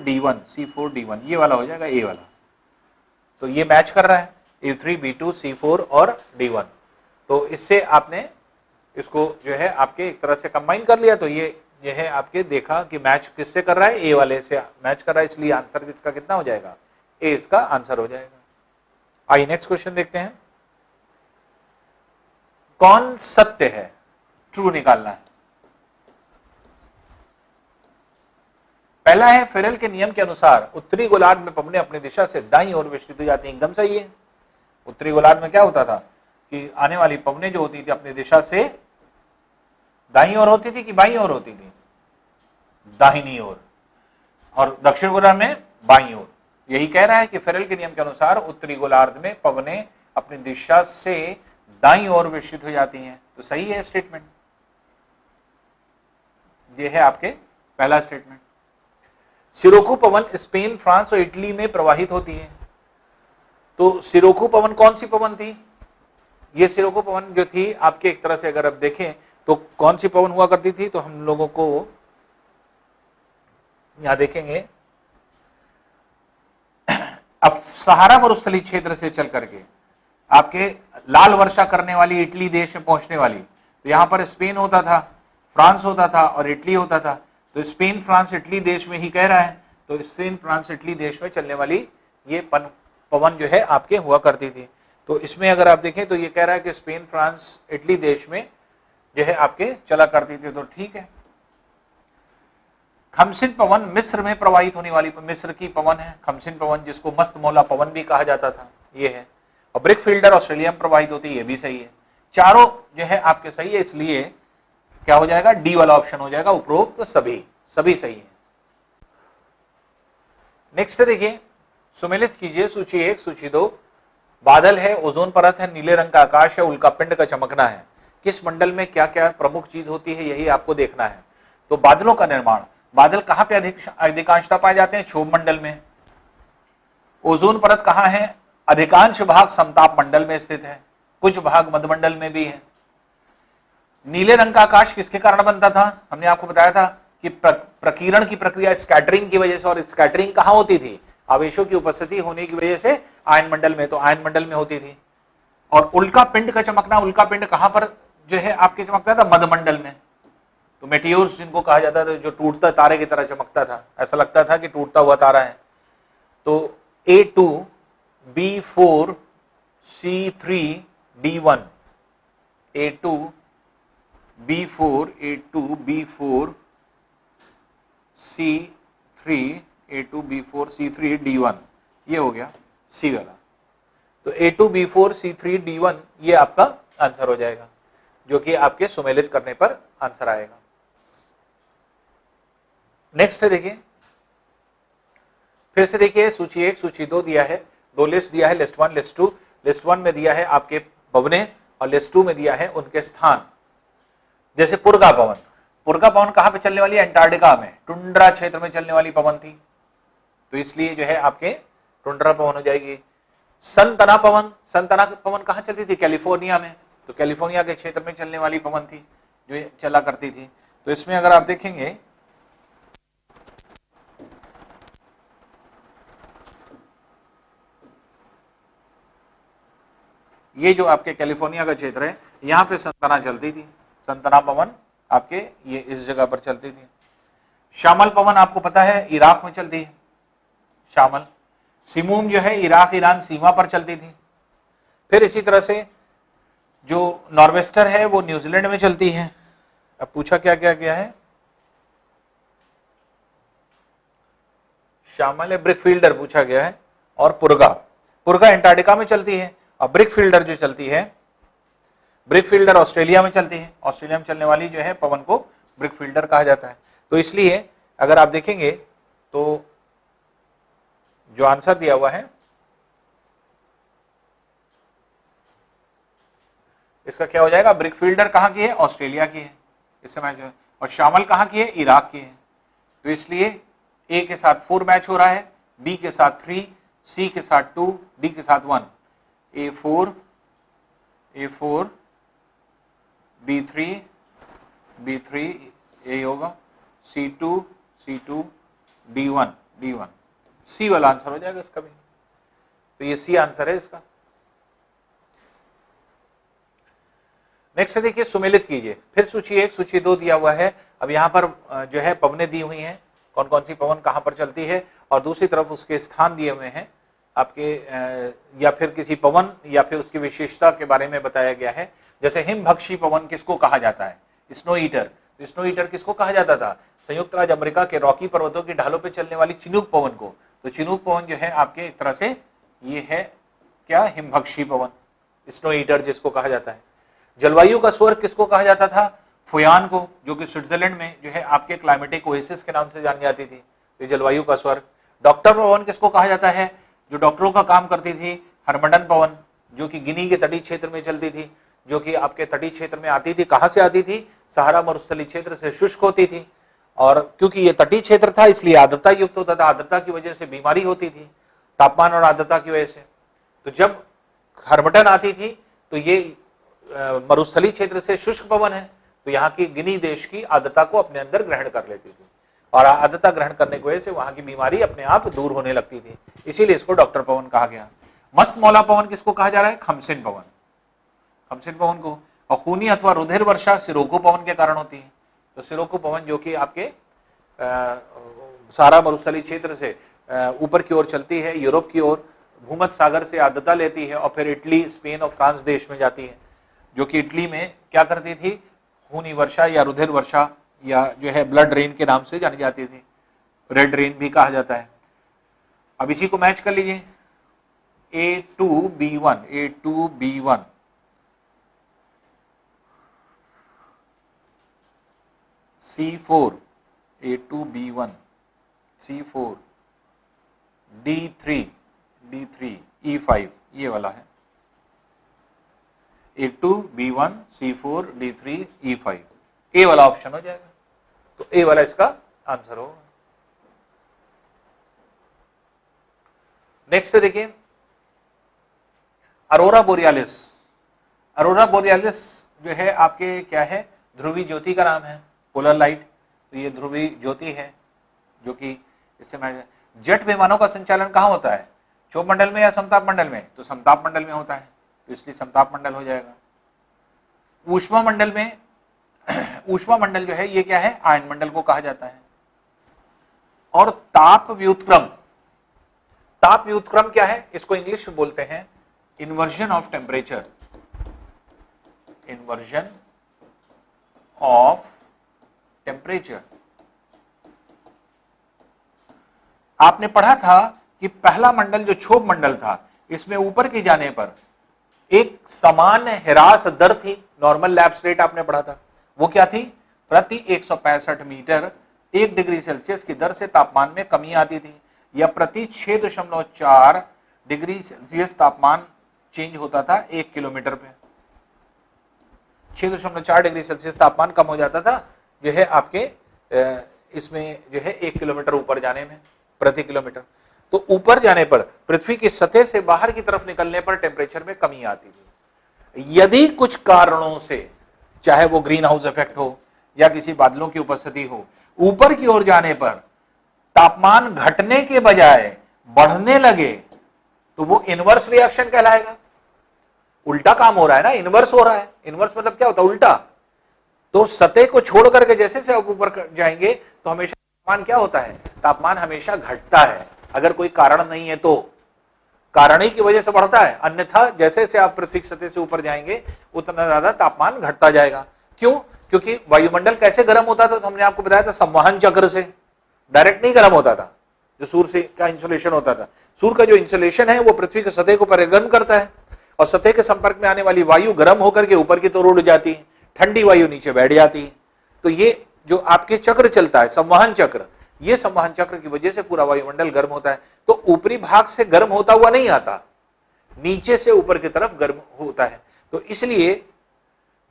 D1 ये वाला हो जाएगा ए वाला, तो ये मैच कर रहा है A3 B2 C4 और D1, तो इससे आपने इसको जो है आपके एक तरह से कंबाइन कर लिया, तो ये है आपके देखा कि मैच किससे कर रहा है, ए वाले से मैच कर रहा है, इसलिए आंसर इसका कितना हो जाएगा, ए इसका आंसर हो जाएगा। आइए नेक्स्ट क्वेश्चन देखते हैं, कौन सत्य है, ट्रू निकालना है। पहला है फेरेल के नियम के अनुसार उत्तरी गोलार्ध में पवनें अपनी दिशा से दाईं ओर विस्तृत हो जाती हैं, एकदम सही है। उत्तरी गोलार्ध में क्या होता था कि आने वाली पवनें जो होती थी अपनी दिशा से दाईं ओर होती थी कि बाईं ओर होती थी, दाहिनी ओर, और दक्षिण गोलार्ध में बाईं ओर। यही कह रहा है कि फेरेल के नियम के अनुसार उत्तरी गोलार्ध में पवनें अपनी दिशा से दाईं ओर विस्तृत हो जाती हैं, तो सही है स्टेटमेंट, ये है आपके पहला स्टेटमेंट। सिरोकू पवन स्पेन, फ्रांस और इटली में प्रवाहित होती है, तो सिरोकू पवन कौन सी पवन थी, ये सिरोकू पवन जो थी आपके एक तरह से अगर आप देखें तो कौन सी पवन हुआ करती थी, तो हम लोगों को यहां देखेंगे अब सहारा मरुस्थलीय क्षेत्र से चल करके आपके लाल वर्षा करने वाली इटली देश में पहुंचने वाली, तो यहां पर स्पेन होता था, फ्रांस होता था और इटली होता था, तो स्पेन फ्रांस इटली देश में ही कह रहा है, तो स्पेन फ्रांस इटली देश में चलने वाली ये पवन जो है आपके हुआ करती थी। तो इसमें अगर आप देखें तो ये कह रहा है कि स्पेन फ्रांस इटली देश में जो है आपके चला करती थी, तो ठीक है। खमसिन पवन मिस्र में प्रवाहित होने वाली, मिस्र की पवन है खमसिन पवन, जिसको मस्त मौला पवन भी कहा जाता था, ये है। और ब्रिक फील्डर ऑस्ट्रेलिया में प्रवाहित होती है, ये भी सही है। चारों जो है आपके सही है, इसलिए क्या हो जाएगा, डी वाला ऑप्शन हो जाएगा, उपरोक्त सभी सही है। नेक्स्ट देखिए, सुमेलित कीजिए सूची 1, सूची 2। बादल है, ओजोन परत है, नीले रंग का आकाश है, उल्कापिंड का चमकना है। किस मंडल में क्या क्या प्रमुख चीज होती है, यही आपको देखना है। तो बादलों का निर्माण, बादल कहां पे अधिकांशता पाए जाते हैं? क्षोभ मंडल में। ओजोन परत कहां है? अधिकांश भाग समताप मंडल में स्थित है, कुछ भाग मध्यमंडल में भी है। नीले रंग का आकाश किसके कारण बनता था? हमने आपको बताया था कि प्रकीर्ण की प्रक्रिया, स्कैटरिंग की वजह से। और स्कैटरिंग कहां होती थी? आवेशों की उपस्थिति होने की वजह से आयन मंडल में, तो आयन मंडल में होती थी। और उल्का पिंड का चमकना, उल्का पिंड कहां पर जो है आपके चमकता था? मध्यमंडल में। तो मेटियोर्स जिनको कहा जाता था, जो टूटता तारे की तरह चमकता था, ऐसा लगता था कि टूटता हुआ तारा है। तो A2 B4 C3 D1, A2 B4 A2 B4 C3 A2 B4 C3 D1, ये हो गया सी वाला। तो A2 B4 C3 D1 ये आपका आंसर हो जाएगा, जो कि आपके सुमेलित करने पर आंसर आएगा। नेक्स्ट है देखिए, फिर से देखिए, सूची 1, सूची 2 दिया है, दो लिस्ट दिया है, लिस्ट 1 लिस्ट 2। लिस्ट 1 में दिया है आपके पवने और लिस्ट 2 में दिया है उनके स्थान। जैसे पुरगा पवन, पुरगा पवन कहां पे चलने वाली है? अंटार्कटिका में, टुंड्रा क्षेत्र में चलने वाली पवन थी, तो इसलिए जो है आपके टुंड्रा पवन हो जाएगी। सनतना पवन, सनतना पवन कहां चलती थी? कैलिफोर्निया में, तो कैलिफोर्निया के क्षेत्र में चलने वाली पवन थी जो चला करती थी। तो इसमें अगर आप देखेंगे, ये जो आपके कैलिफोर्निया का क्षेत्र है, यहां पे सनतना चलती थी, सनतना पवन आपके ये इस जगह पर चलती थी। शामल पवन आपको पता है इराक में चलती है, शामल। सिमूम जो है इराक ईरान सीमा पर चलती थी। फिर इसी तरह से जो नॉर्वेस्टर है वो न्यूजीलैंड में चलती है। अब पूछा क्या क्या क्या है? शामल है, ब्रिकफील्डर पूछा गया है, और पुरगा, पुरगा अंटार्कटिका में चलती है। और ब्रिकफील्डर जो चलती है, ब्रिकफील्डर ऑस्ट्रेलिया में चलती है। ऑस्ट्रेलिया में चलने वाली जो है पवन को ब्रिकफील्डर कहा जाता है। तो इसलिए अगर आप देखेंगे तो जो आंसर दिया हुआ है इसका क्या हो जाएगा? ब्रिकफील्डर कहां की है? ऑस्ट्रेलिया की है इस समय। और शामल कहां की है? इराक की है। तो इसलिए ए के साथ 4 मैच हो रहा है, बी के साथ 3, सी के साथ 2, डी के साथ 1। A4 B3 ए होगा, C2 D1 सी वाला आंसर हो जाएगा इसका भी। तो ये सी आंसर है इसका। नेक्स्ट देखिए, सुमेलित कीजिए। फिर सूची 1, सूची 2 दिया हुआ है। अब यहां पर जो है पवनें दी हुई हैं, कौन कौन सी पवन कहां पर चलती है, और दूसरी तरफ उसके स्थान दिए हुए हैं आपके, या फिर किसी पवन या फिर उसकी विशेषता के बारे में बताया गया है। जैसे हिमभक्षी पवन किसको कहा जाता है? Snow eater. तो स्नो ईटर किसको कहा जाता था? संयुक्त राज्य अमेरिका के रॉकी पर्वतों की ढालों पर चलने वाली चिनूक पवन को। तो चिनूक पवन जो है आपके एक तरह से ये है क्या? हिमभक्षी पवन, स्नो ईटर जिसको कहा जाता है। जलवायु का स्वर्ग किसको कहा जाता था? फुयान को, जो कि स्विट्जरलैंड में जो है आपके क्लाइमेटिक ओएसिस के नाम से जानी जाती थी। तो जलवायु का स्वर्ग। डॉक्टर पवन किसको कहा जाता है? जो डॉक्टरों का काम करती थी, हरमडन पवन, जो कि गिनी के तटीय क्षेत्र में चलती थी, जो कि आपके तटीय क्षेत्र में आती थी। कहां से आती थी? सहारा मरुस्थलीय क्षेत्र से शुष्क होती थी, और क्योंकि ये तटीय क्षेत्र था इसलिए आर्द्रता युक्त होता था। आर्द्रता की वजह से बीमारी होती थी, तापमान और आर्द्रता की वजह से। तो जब हरमडन आती थी तो ये मरुस्थलीय क्षेत्र से शुष्क पवन है, तो यहाँ की गिनी देश की आर्द्रता को अपने अंदर ग्रहण कर लेती थी, और आर्द्रता ग्रहण करने की वजह से वहां की बीमारी अपने आप दूर होने लगती थी, इसीलिए इसको डॉक्टर पवन कहा गया। मस्त मौला पवन किसको कहा जा रहा है? खमसिन पवन, खमसिन पवन को। और खूनी अथवा रुधिर वर्षा सिरोको पवन के कारण होती है। तो सिरोको पवन जो कि आपके सारा मरुस्थलीय क्षेत्र से ऊपर की ओर चलती है, यूरोप की ओर, भूमध्य सागर से आर्द्रता लेती है और फिर इटली, स्पेन और फ्रांस देश में जाती है, जो कि इटली में क्या करती थी? खूनी वर्षा या रुधिर वर्षा या जो है ब्लड रेन के नाम से जानी जाती थी, रेड रेन भी कहा जाता है। अब इसी को मैच कर लीजिए, A2B1 C4 A2B1 C4 D3 E5 ये वाला है, A2 B1 C4 D3 E5, ए वाला ऑप्शन हो जाएगा। तो ए वाला इसका आंसर होगा। नेक्स्ट देखिए अरोरा बोरियालिस। अरोरा बोरियालिस जो है आपके क्या है, ध्रुवी ज्योति का नाम है, पोलर लाइट। तो ये ध्रुवी ज्योति है जो कि इससे मैं जेट विमानों का संचालन कहाँ होता है, क्षोभ मंडल में या समताप मंडल में, तो समताप मंडल में होता है, तो इसलिए समताप मंडल हो जाएगा। ऊष्मा मंडल में, ऊष्मा मंडल जो है ये क्या है, आयन मंडल को कहा जाता है। और ताप व्युत्क्रम, ताप व्युत्क्रम क्या है, इसको इंग्लिश में बोलते हैं inversion of temperature, inversion of temperature. आपने पढ़ा था कि पहला मंडल जो क्षोभ मंडल था, इसमें ऊपर के जाने पर एक समान ह्रास दर थी, नॉर्मल लैप्स रेट आपने पढ़ा था, वो क्या थी, प्रति 165 मीटर 1 डिग्री सेल्सियस की दर से तापमान में कमी आती थी, या प्रति 6.4 डिग्री सेल्सियस तापमान चेंज होता था 1 किलोमीटर पे। 6.4 डिग्री सेल्सियस तापमान कम हो जाता था जो है आपके इसमें जो है 1 किलोमीटर ऊपर जाने में प्रति किलोमीटर। तो ऊपर जाने पर पृथ्वी की सतह से बाहर की तरफ निकलने पर टेम्परेचर में कमी आती थी। यदि कुछ कारणों से, चाहे वो ग्रीन हाउस इफेक्ट हो या किसी बादलों की उपस्थिति हो, ऊपर की ओर जाने पर तापमान घटने के बजाय बढ़ने लगे, तो वो इनवर्स रिएक्शन कहलाएगा। उल्टा काम हो रहा है ना, इनवर्स हो रहा है। इनवर्स मतलब क्या होता है, उल्टा। तो सतह को छोड़ करके जैसे से आप ऊपर जाएंगे तो हमेशा तापमान क्या होता है, तापमान हमेशा घटता है, अगर कोई कारण नहीं है तो। कारण ही की वजह से बढ़ता है, अन्यथा जैसे से आप पृथ्वी की सतह से ऊपर जाएंगे उतना ज्यादा तापमान घटता जाएगा। क्यों? क्योंकि वायुमंडल कैसे गर्म होता था, तो हमने आपको बताया था संवहन चक्र से, डायरेक्ट नहीं गर्म होता था। जो सूर्य का इंसुलेशन होता था, सूर्य का जो इंसुलेशन है वो पृथ्वी की सतह को परिगर्म करता है, और सतह के संपर्क में आने वाली वायु गर्म होकर के ऊपर की तरफ उड़ जाती है, ठंडी वायु नीचे बैठ जाती है। तो ये जो आपके चक्र चलता है, संवहन चक्र, ये संवहन चक्र की वजह से पूरा वायुमंडल गर्म होता है। तो ऊपरी भाग से गर्म होता हुआ नहीं आता, नीचे से ऊपर की तरफ गर्म होता है। तो इसलिए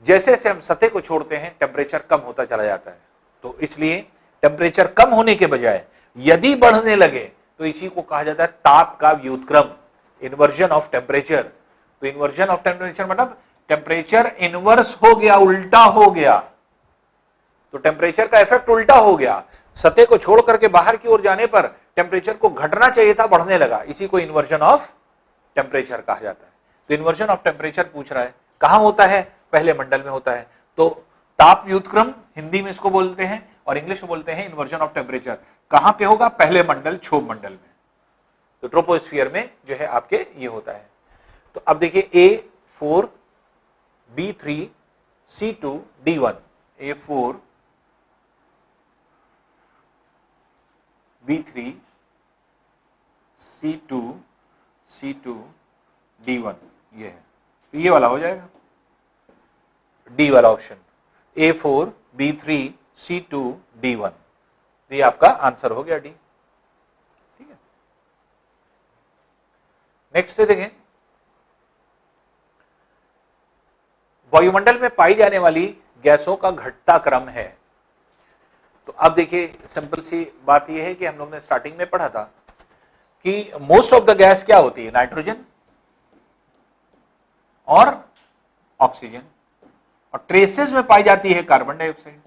जैसे से हम सतह को छोड़ते हैं टेम्परेचर कम होता चला जाता है। तो इसलिए टेम्परेचर कम होने के बजाय यदि बढ़ने लगे तो इसी को कहा जाता है ताप का व्युत्क्रम, इन्वर्जन ऑफ टेम्परेचर। तो इन्वर्जन ऑफ टेम्परेचर मतलब टेम्परेचर इनवर्स हो गया, उल्टा हो गया। तो टेम्परेचर का इफेक्ट उल्टा हो गया, सतह को छोड़ करके बाहर की ओर जाने पर टेम्परेचर को घटना चाहिए था, बढ़ने लगा, इसी को इन्वर्जन ऑफ टेम्परेचर कहा जाता है। तो इन्वर्जन ऑफ टेम्परेचर पूछ रहा है, कहां होता है, पहले मंडल में होता है। तो ताप व्युत्क्रम हिंदी में इसको बोलते हैं और इंग्लिश में बोलते हैं इन्वर्जन ऑफ टेम्परेचर। कहां पे होगा, पहले मंडल, क्षोभ मंडल में। तो ट्रोपोस्फियर में जो है आपके ये होता है। तो अब देखिए A4 B3 C2 D1, A4 B3 C2 D1 ये है, तो ये वाला हो जाएगा डी वाला option, A4 B3 C2 D1। तो ये आपका आंसर हो गया डी। ठीक है, नेक्स्ट देखें, वायुमंडल में पाई जाने वाली गैसों का घटता क्रम है। तो अब देखिए सिंपल सी बात यह है कि हम लोग ने स्टार्टिंग में पढ़ा था कि मोस्ट ऑफ द गैस क्या होती है, नाइट्रोजन और ऑक्सीजन, और ट्रेसेस में पाई जाती है कार्बन डाइऑक्साइड।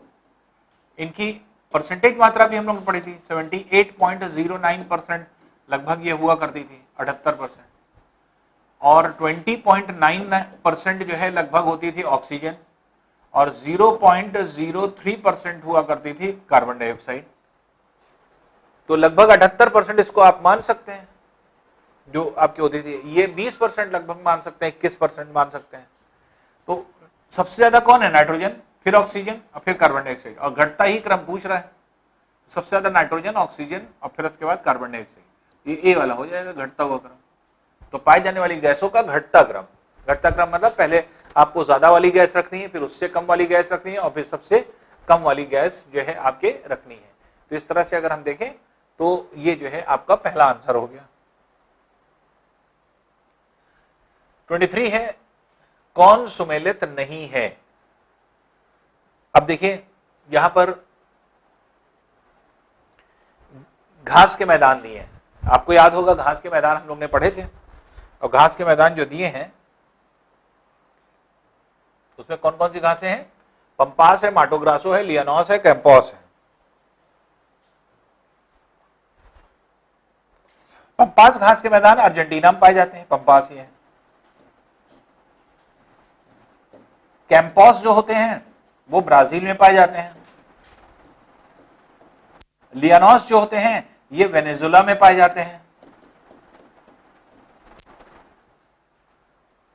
इनकी परसेंटेज मात्रा भी हम लोग ने पढ़ी थी, 78.09% लगभग ये हुआ करती थी, 78%, और 20.99% जो है लगभग होती थी ऑक्सीजन, और 0.03% हुआ करती थी कार्बन डाइऑक्साइड। तो लगभग 78% इसको आप मान सकते हैं जो आपकी होती थी। ये 20% लगभग मान सकते हैं, 21% मान सकते हैं। तो सबसे ज्यादा कौन है, नाइट्रोजन, फिर ऑक्सीजन और फिर कार्बन डाइऑक्साइड, और घटता ही क्रम पूछ रहा है। सबसे ज्यादा नाइट्रोजन, ऑक्सीजन और फिर उसके बाद कार्बन डाइऑक्साइड, ये ए वाला हो जाएगा, घटता हुआ क्रम। तो पाई जाने वाली गैसों का घटता क्रम, घटता क्रम मतलब पहले आपको ज्यादा वाली गैस रखनी है, फिर उससे कम वाली गैस रखनी है, और फिर सबसे कम वाली गैस जो है आपके रखनी है। तो इस तरह से अगर हम देखें तो ये जो है आपका पहला आंसर हो गया। 23 है, कौन सुमेलित नहीं है? अब देखिए यहां पर घास के मैदान दिए हैं, आपको याद होगा घास के मैदान हम लोग ने पढ़े थे, और घास के मैदान जो दिए हैं उसमें कौन कौन सी घासें हैं? पंपास है, माटोग्रासो है, लियानोस है, कैंपोस है। पंपास घास के मैदान अर्जेंटीना में पाए जाते हैं, पंपास ही है। कैंपोस जो होते हैं वो ब्राजील में पाए जाते हैं। लियानोस जो होते हैं ये वेनेजुला में पाए जाते हैं।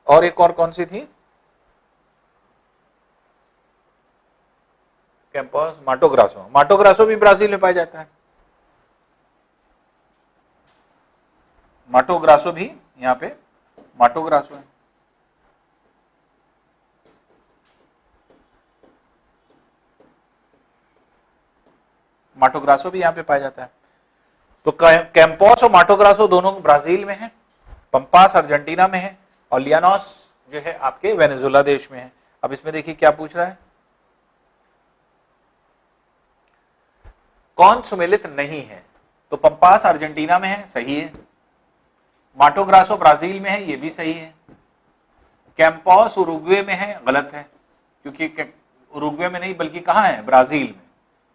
और एक और कौन सी थी? कैंपोस, माटोग्रासो। माटोग्रासो भी ब्राजील में पाया जाता है। माटोग्रासो भी यहां पे माटोग्रासो है। माटोग्रासो भी यहां पे पाया जाता है। तो कैंपोस और माटोग्रासो दोनों ब्राजील में है, पंपास अर्जेंटीना में है, और लियानोस जो है आपके वेनेजुला देश में है। अब इसमें देखिए क्या पूछ रहा है, कौन सुमेलित नहीं है? तो पंपास अर्जेंटीना में है, सही है। माटोग्रासो ब्राजील में है, ये भी सही है। कैंपोस उरुग्वे में है, गलत है, क्योंकि उरुग्वे में नहीं बल्कि कहां है? ब्राजील में,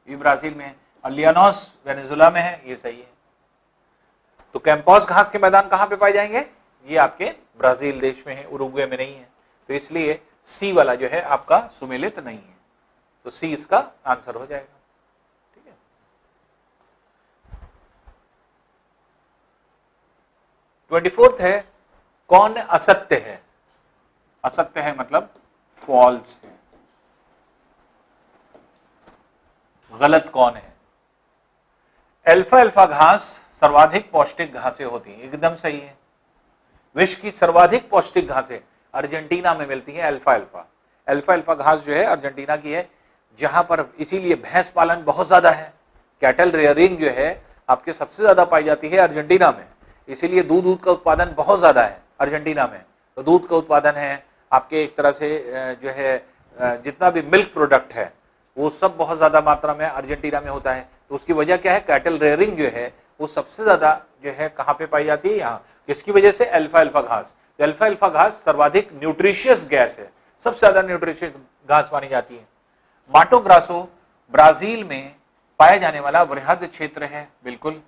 ये ब्राजील में है। और लियानोस वेनेजुला में है, ये सही है। तो कैंपोस घास के मैदान कहां पे पाए जाएंगे? ये आपके ब्राजील देश में है, उरुग्वे में नहीं है। तो इसलिए सी वाला जो है आपका सुमेलित नहीं है, तो सी इसका आंसर हो जाएगा। ठीक है। 24th है, कौन असत्य है? असत्य है मतलब फॉल्स है, गलत कौन है? अल्फा अल्फा घास सर्वाधिक पौष्टिक घासें होती हैं, एकदम सही है। विश्व की सर्वाधिक पौष्टिक घासें अर्जेंटीना में मिलती हैं, अल्फा अल्फा। अल्फा अल्फा घास जो है अर्जेंटीना की है, जहां पर इसीलिए भैंस पालन बहुत ज्यादा है। कैटल रेयरिंग जो है आपके सबसे ज्यादा पाई जाती है अर्जेंटीना में, इसीलिए दूध का उत्पादन बहुत ज्यादा है अर्जेंटीना में। तो दूध का उत्पादन है आपके एक तरह से जो है जितना भी मिल्क प्रोडक्ट है वो सब बहुत ज्यादा मात्रा में अर्जेंटीना में होता है। तो उसकी वजह क्या है? कैटल रेयरिंग जो है वो सबसे ज्यादा जो है कहां पे पाई जाती है? यहाँ। किसकी वजह से? अल्फा अल्फा घास। अल्फा अल्फा घास सर्वाधिक न्यूट्रिशियस गैस है, सबसे ज्यादा न्यूट्रिशियस घास मानी जाती है। माटो ग्रासो ब्राजील में पाया जाने वाला वृहद क्षेत्र है, बिल्कुल।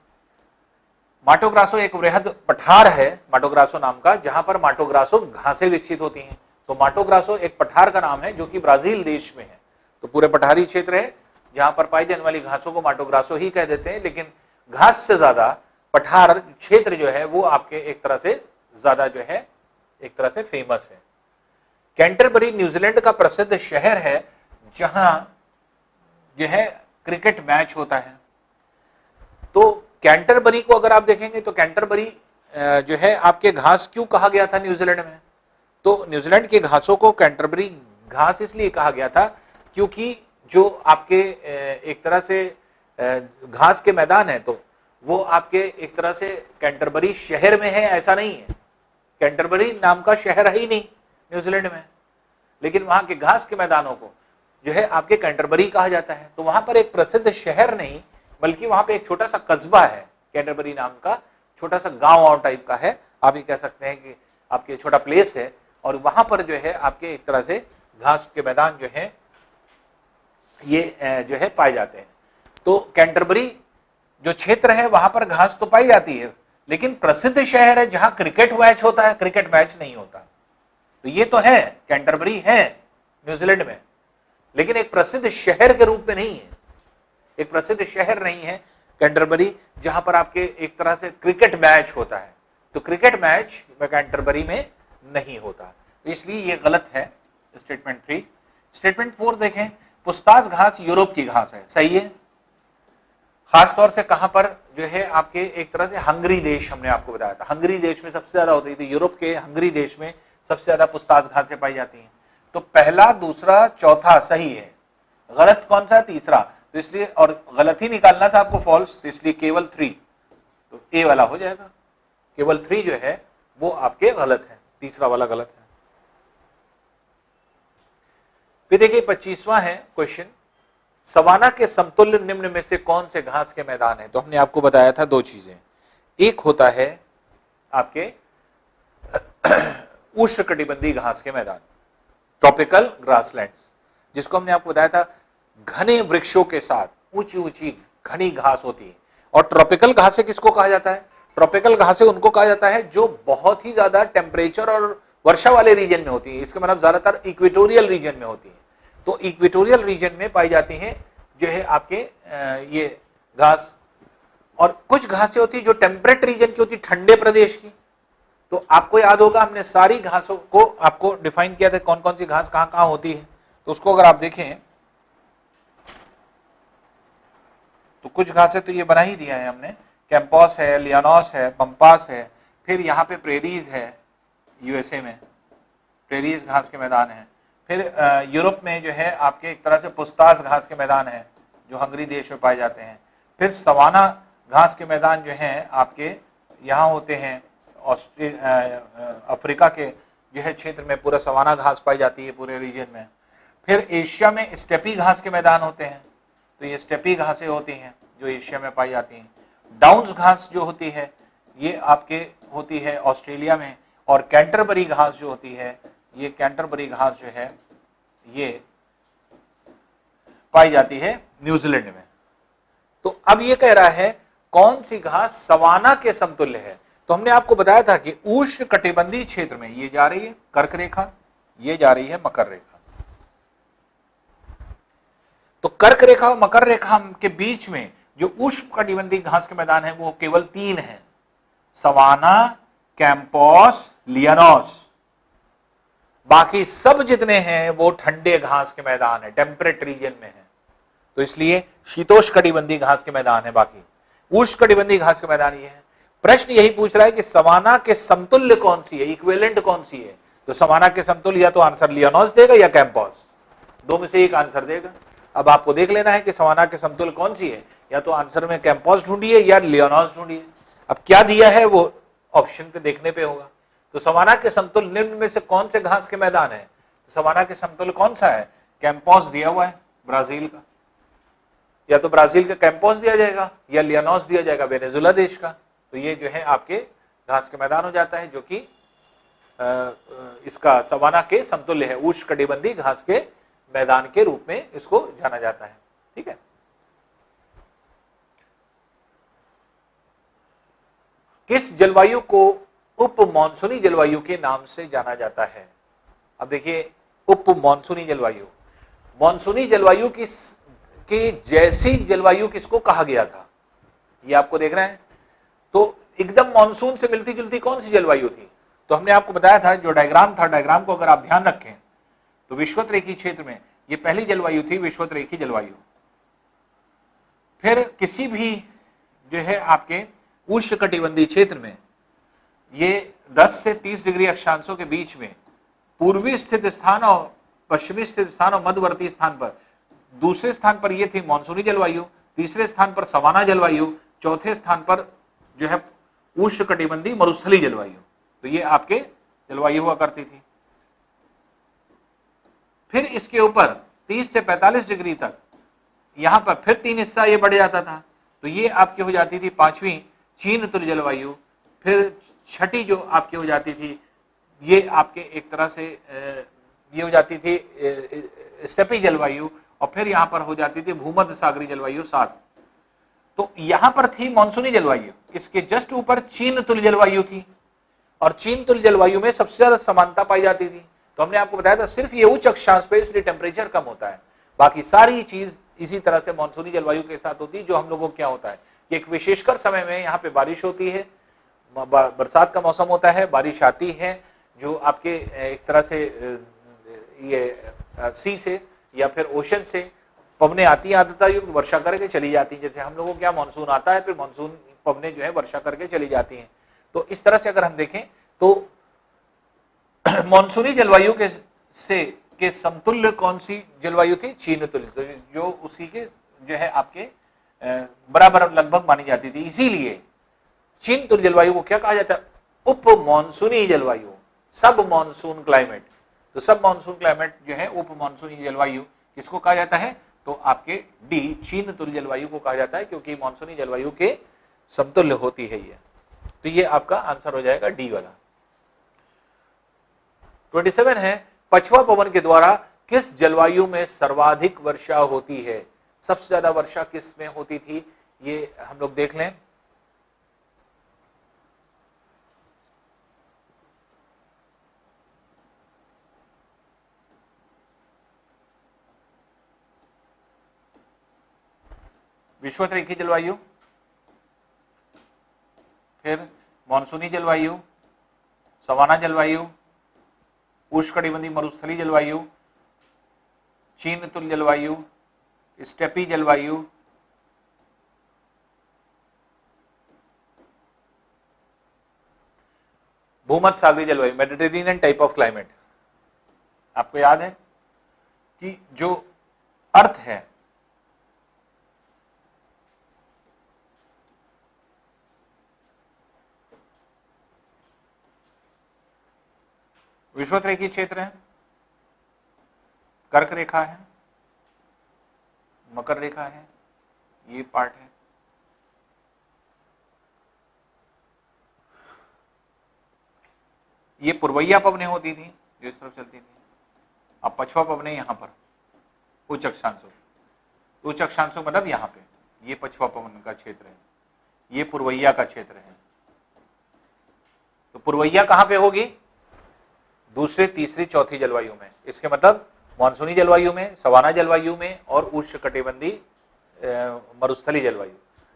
माटो ग्रासो एक वृहद पठार है, माटो ग्रासो नाम का, जहां पर माटो ग्रासो घासें विकसित होती हैं। तो माटो ग्रासो एक पठार का नाम है जो कि ब्राजील देश में है। तो पूरे पठारी क्षेत्र है जहां पर पाई जाने वाली घासों को माटो ग्रासो ही कह देते हैं, लेकिन घास से ज्यादा पठार क्षेत्र जो है वो आपके एक तरह से ज्यादा जो है एक तरह से फेमस है। कैंटरबरी न्यूजीलैंड का प्रसिद्ध शहर है जहां जो है क्रिकेट मैच होता है। तो कैंटरबरी को अगर आप देखेंगे तो कैंटरबरी जो है आपके घास क्यों कहा गया था न्यूजीलैंड में? तो न्यूजीलैंड के घासों को कैंटरबरी घास इसलिए कहा गया था क्योंकि जो आपके एक तरह से घास के मैदान है तो वो आपके एक तरह से कैंटरबरी शहर में है ऐसा नहीं है। कैंटरबरी नाम का शहर है ही नहीं न्यूजीलैंड में, लेकिन वहां के घास के मैदानों को जो है आपके कैंटरबरी कहा जाता है। तो वहां पर एक प्रसिद्ध शहर नहीं बल्कि वहां पे एक छोटा सा कस्बा है, कैंटरबरी नाम का छोटा सा गांव टाइप का है, आप ये कह सकते हैं कि आपके छोटा प्लेस है, और वहां पर जो है आपके एक तरह से घास के मैदान जो है ये जो है पाए जाते हैं। तो कैंटरबरी जो क्षेत्र है वहां पर घास तो पाई जाती है, लेकिन प्रसिद्ध शहर है जहां क्रिकेट मैच होता है, क्रिकेट मैच नहीं होता। तो ये तो है, कैंटरबरी है न्यूजीलैंड में, लेकिन एक प्रसिद्ध शहर के रूप में नहीं है, एक प्रसिद्ध शहर नहीं है कैंटरबरी जहां पर आपके एक तरह से क्रिकेट मैच होता है। तो क्रिकेट मैच कैंटरबरी में नहीं होता, तो इसलिए ये गलत है स्टेटमेंट 3। स्टेटमेंट 4 देखें, पुस्तास घास यूरोप की घास है, सही है। खासतौर से कहां पर जो है आपके एक तरह से हंगरी देश, हमने आपको बताया था हंगरी देश में सबसे ज्यादा होती है। तो यूरोप के हंगरी देश में सबसे ज्यादा पुस्तास घासें पाई जाती हैं। तो पहला, दूसरा, चौथा सही है, गलत कौन सा? तीसरा। तो तो इसलिए, और गलत ही निकालना था आपको फॉल्स, तो इसलिए केवल 3, तो ए वाला हो जाएगा। केवल 3 जो है वो आपके गलत है, तीसरा वाला गलत है। फिर देखिए 25वां है क्वेश्चन, सवाना के समतुल्य निम्न में से कौन से घास के मैदान है? तो हमने आपको बताया था दो चीजें, एक होता है आपके उष्णकटिबंधीय घास के मैदान, ट्रॉपिकल ग्रासलैंड्स, जिसको हमने आपको बताया था घने वृक्षों के साथ ऊंची ऊंची घनी घास होती है। और ट्रॉपिकल घासें किसको कहा जाता है? ट्रॉपिकल घासें उनको कहा जाता है जो बहुत ही ज्यादा टेम्परेचर और वर्षा वाले रीजन में होती है, इसका मतलब ज्यादातर इक्वेटोरियल रीजन में होती है। तो इक्वेटोरियल रीजन में पाई जाती है जो है आपके ये घास, और कुछ घासें होती है जो टेम्परेट रीजन की होती है, ठंडे प्रदेश की। तो आपको याद होगा हमने सारी घासों को आपको डिफाइन किया था कौन कौन सी घास कहां कहां होती है। तो उसको अगर आप देखें तो कुछ घासें तो ये बना ही दिया है हमने, कैंपस है, लियानोस है, पंपास है, फिर यहाँ पे प्रेरीज है, यूएसए में प्रेरीज घास के मैदान है, फिर यूरोप में जो है आपके एक तरह से पुस्तास घास के मैदान है जो हंगरी देश में पाए जाते हैं, फिर सवाना घास के मैदान जो हैं आपके यहाँ होते हैं, अफ्रीका के जो है क्षेत्र में पूरा सवाना घास पाई जाती है पूरे रीजन में। फिर एशिया में स्टेपी घास के मैदान होते हैं, तो ये स्टेपी घासें होती हैं जो एशिया में पाई जाती हैं। डाउन्स घास जो होती है ये आपके होती है ऑस्ट्रेलिया में, और कैंटरबरी घास जो होती है ये कैंटरबरी घास जो है ये पाई जाती है न्यूजीलैंड में। तो अब ये कह रहा है कौन सी घास सवाना के समतुल्य है? तो हमने आपको बताया था कि उष्ण कटिबंधीय क्षेत्र में ये जा रही है कर्क रेखा, ये जा रही है मकर रेखा। तो कर्क रेखा और मकर रेखा के बीच में जो उष्ण कटिबंधीय घास के मैदान है वो केवल 3 है, सवाना, कैंपस, लियानोस। बाकी सब जितने हैं वो ठंडे घास के मैदान है, टेम्परेट रीजन में है। तो इसलिए शीतोष्ण कटिबंधीय घास के मैदान है, बाकी उष्ण कटिबंधीय घास के मैदान ये है। प्रश्न यही पूछ रहा है कि सवाना के समतुल्य कौन सी है, इक्विवेलेंट कौन सी है? तो सवाना के समतुल्य या तो आंसर लियानोस देगा या कैंपस, दो में से एक आंसर देगा। अब आपको देख लेना है कि सवाना के समतुल्य कौन सी है, या तो आंसर में कैंपस ढूंढिए या लियानोस ढूंढिए। अब क्या दिया है वो ऑप्शन पे देखने पे होगा। तो सवाना के समतुल्य निम्न में से कौन से घास के मैदान है? तो सवाना के समतुल्य कौन सा है? कैंपस दिया हुआ है ब्राजील का, या तो ब्राजील का कैंपस दिया जाएगा या लियानोस दिया जाएगा वेनेजुला देश का। तो ये जो है आपके घास के मैदान हो जाता है जो कि इसका सवाना के समतुल्य है, उष्ण कटिबंधीय घास के मैदान के रूप में इसको जाना जाता है। ठीक है, किस जलवायु को उप मानसूनी जलवायु के नाम से जाना जाता है? अब देखिए उप मानसूनी जलवायु, मानसूनी जलवायु की जैसी जलवायु किसको कहा गया था ये आपको देख रहे हैं। तो एकदम मानसून से मिलती जुलती कौन सी जलवायु थी? तो हमने आपको बताया था जो डायग्राम था, डायग्राम को अगर आप ध्यान रखें तो विषुवतरेखीय क्षेत्र में ये पहली जलवायु थी, विषुवतरेखीय जलवायु। फिर किसी भी जो है आपके उष्णकटिबंधीय क्षेत्र में ये 10 से 30 डिग्री अक्षांशों के बीच में पूर्वी स्थित स्थान और पश्चिमी स्थित स्थान और मध्यवर्ती स्थान पर, दूसरे स्थान पर ये थी मानसूनी जलवायु, तीसरे स्थान पर सवाना जलवायु, चौथे स्थान पर जो है उष्णकटिबंधीय मरुस्थलीय जलवायु। तो ये आपके जलवायु हुआ करती थी। फिर इसके ऊपर 30 से 45 डिग्री तक यहां पर फिर 3 हिस्सा ये बढ़ जाता था, तो ये आपकी हो जाती थी 5वीं चीन तुल्य जलवायु। फिर छठी जो आपकी हो जाती थी ये आपके एक तरह से ये हो जाती थी स्टेपी जलवायु, और फिर यहां पर हो जाती थी भूमध्य सागरीय जलवायु 7। तो यहां पर थी मानसूनी जलवायु, इसके जस्ट ऊपर चीन तुल्य जलवायु थी, और चीन तुल्य जलवायु में सबसे ज्यादा समानता पाई जाती थी। तो हमने आपको बताया था सिर्फ ये उच्च अक्षांश पे इसलिए टेम्परेचर कम होता है, बाकी सारी चीज इसी तरह से मानसूनी जलवायु के साथ होती है। जो हम लोगों को क्या होता है कि एक विशेषकर समय में यहाँ पे बारिश होती है, बरसात का मौसम होता है, बारिश आती है जो आपके एक तरह से ये सी से या फिर ओशन से पवने आती है आर्द्रतायुक्त, वर्षा करके चली जाती है। जैसे हम लोगों को क्या मानसून आता है, फिर मानसून पवने जो है वर्षा करके चली जाती हैं। तो इस तरह से अगर हम देखें तो मानसूनी जलवायु के समतुल्य कौन सी जलवायु थी? चीन तुल्य, तो जो उसी के जो है आपके बराबर लगभग मानी जाती थी। इसीलिए चीन तुल्य जलवायु को क्या कहा जाता है? उप मानसूनी जलवायु, सब मानसून क्लाइमेट। तो सब मानसून क्लाइमेट जो है उप मानसूनी जलवायु किसको कहा जाता है? तो आपके डी, चीन तुल्य जलवायु को कहा जाता है, क्योंकि मानसूनी जलवायु के समतुल्य होती है ये। तो ये आपका आंसर हो जाएगा डी वाला। 27 है, पछुआ पवन के द्वारा किस जलवायु में सर्वाधिक वर्षा होती है? सबसे ज्यादा वर्षा किस में होती थी, ये हम लोग देख लें। विषुवत-रेखीय जलवायु, फिर मानसूनी जलवायु, सवाना जलवायु, उष्णकटिबंधीय मरुस्थलीय जलवायु, चीन तुल्य जलवायु, स्टेपी जलवायु, भूमध्य सागरीय जलवायु, मेडिटेरेनियन टाइप ऑफ क्लाइमेट। आपको याद है कि जो अर्थ है विषुवत रेखीय क्षेत्र है, कर्क रेखा है, मकर रेखा है, ये पार्ट है। ये पूर्वैया पवनें होती थी जो इस तरफ चलती थी। अब पछुआ पवनें यहां पर उच्च अक्षांशों, उच्च अक्षांशों मतलब यहां पे, ये पछुआ पवन का क्षेत्र है, ये पूर्वैया का क्षेत्र है। तो पूर्वैया कहां पे होगी? दूसरे, तीसरी, चौथी जलवायु में। इसके मतलब मानसूनी जलवायु में, सवाना जलवायु में और उष्णकटिबंधीय मरुस्थलीय जलवायु,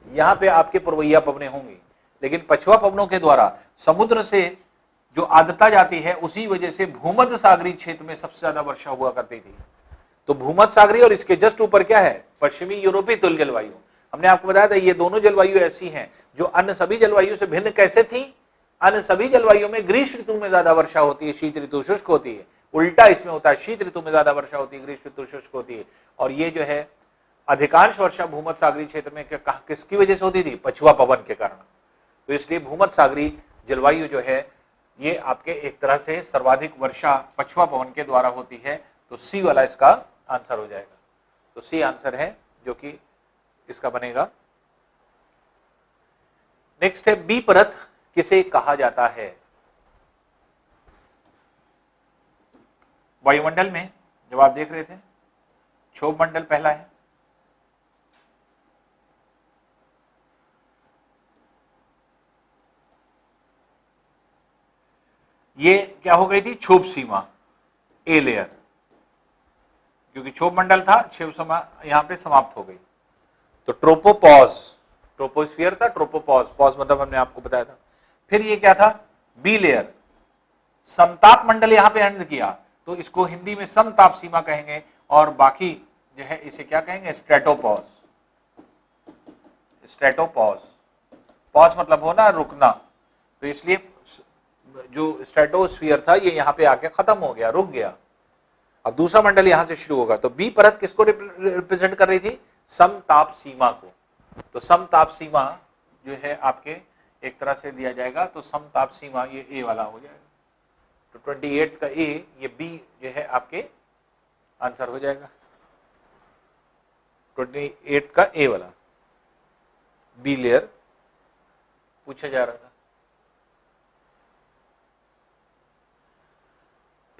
यहां पे आपके पूर्वैया पवनें होंगी। लेकिन पछुआ पवनों के द्वारा समुद्र से जो आर्द्रता जाती है, उसी वजह से भूमध्य सागरीय क्षेत्र में सबसे ज्यादा वर्षा हुआ करती थी। तो भूमध्य सागरीय और इसके जस्ट ऊपर क्या है? पश्चिमी यूरोपीय तुल्य जलवायु। हमने आपको बताया था ये दोनों जलवायु ऐसी हैं जो अन्य सभी जलवायु से भिन्न कैसे थी? अन्य सभी जलवायु में ग्रीष्म ऋतु में ज्यादा वर्षा होती है, शीत ऋतु शुष्क होती है। उल्टा इसमें होता है, शीत ऋतु में ज्यादा वर्षा होती है, ग्रीष्म ऋतु शुष्क होती है। और ये जो है अधिकांश वर्षा भूमध्य सागरीय क्षेत्र में किसकी वजह से होती थी? पछुआ पवन के कारण। तो इसलिए भूमध्य सागरीय जलवायु जो है ये आपके एक तरह से सर्वाधिक वर्षा पछुआ पवन के द्वारा होती है। तो सी वाला इसका आंसर हो जाएगा। तो सी आंसर है जो कि इसका बनेगा। नेक्स्ट है, बी परत किसे कहा जाता है? वायुमंडल में जब आप देख रहे थे, क्षोभ मंडल पहला है, ये क्या हो गई थी? क्षोभ सीमा, ए लेयर, क्योंकि क्षोभ मंडल था, क्षोभ सीमा यहां पे समाप्त हो गई। तो ट्रोपोपॉज, ट्रोपोस्फियर था, ट्रोपोपॉज, पॉज मतलब हमने आपको बताया था। फिर ये क्या था? बी लेयर, समताप मंडल यहां पे एंड किया, तो इसको हिंदी में समताप सीमा कहेंगे। और बाकी जो है इसे क्या कहेंगे? स्ट्रेटोपॉज। स्ट्रेटोपॉज, पॉज मतलब हो ना रुकना, तो इसलिए जो स्ट्रेटोस्फियर था ये यहां पे आके खत्म हो गया, रुक गया। अब दूसरा मंडल यहां से शुरू होगा। तो बी परत किसको रिप्रेजेंट कर रही थी? समताप सीमा को। तो समताप सीमा जो है आपके एक तरह से दिया जाएगा, तो समताप सीमा ये ए वाला हो जाएगा। तो 28 का ए, ये बी जो है आपके आंसर हो जाएगा। 28 का ए वाला बी लेयर पूछा जा रहा था।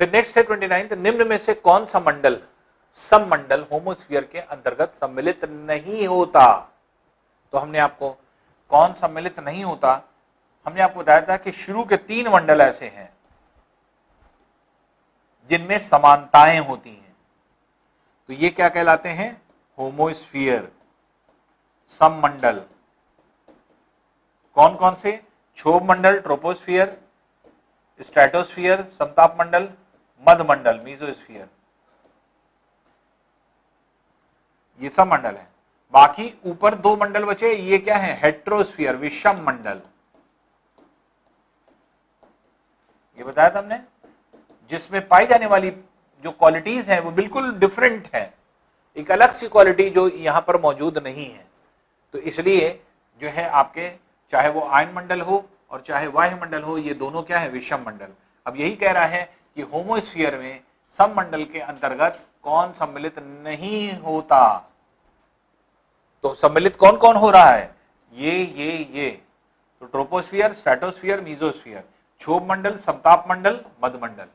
फिर नेक्स्ट है 29, निम्न में से कौन सा मंडल, सब मंडल होमोस्फीयर के अंतर्गत सम्मिलित नहीं होता? तो हमने आपको कौन सम्मिलित नहीं होता, हमने आपको बताया था कि शुरू के 3 मंडल ऐसे हैं जिनमें समानताएं होती हैं। तो ये क्या कहलाते हैं? होमोस्फीयर, सममंडल। कौन कौन से? क्षोभ मंडल, ट्रोपोस्फियर, स्ट्रेटोस्फियर, समताप मंडल, मध्य मंडल, मीजोस्फीयर, ये सब मंडल है। बाकी ऊपर 2 मंडल बचे, ये क्या है? हेट्रोस्फीयर, विषम मंडल। ये बताया था हमने, जिसमें पाई जाने वाली जो क्वालिटीज हैं वो बिल्कुल डिफरेंट है। एक अलग सी क्वालिटी जो यहाँ पर मौजूद नहीं है। तो इसलिए जो है आपके चाहे वो आयन मंडल हो और चाहे वाह्य मंडल हो, ये दोनों क्या है, विषम मंडल। अब यही कह रहा है कि होमोस्फीयर में सममंडल के अंतर्गत कौन सम्मिलित नहीं होता। तो सम्मिलित कौन कौन हो रहा है, ये। तो ट्रोपोस्फीयर, स्ट्रेटोस्फीयर, मीजोस्फीयर, क्षोभ मंडल, समताप मंडल, मध्यमंडल।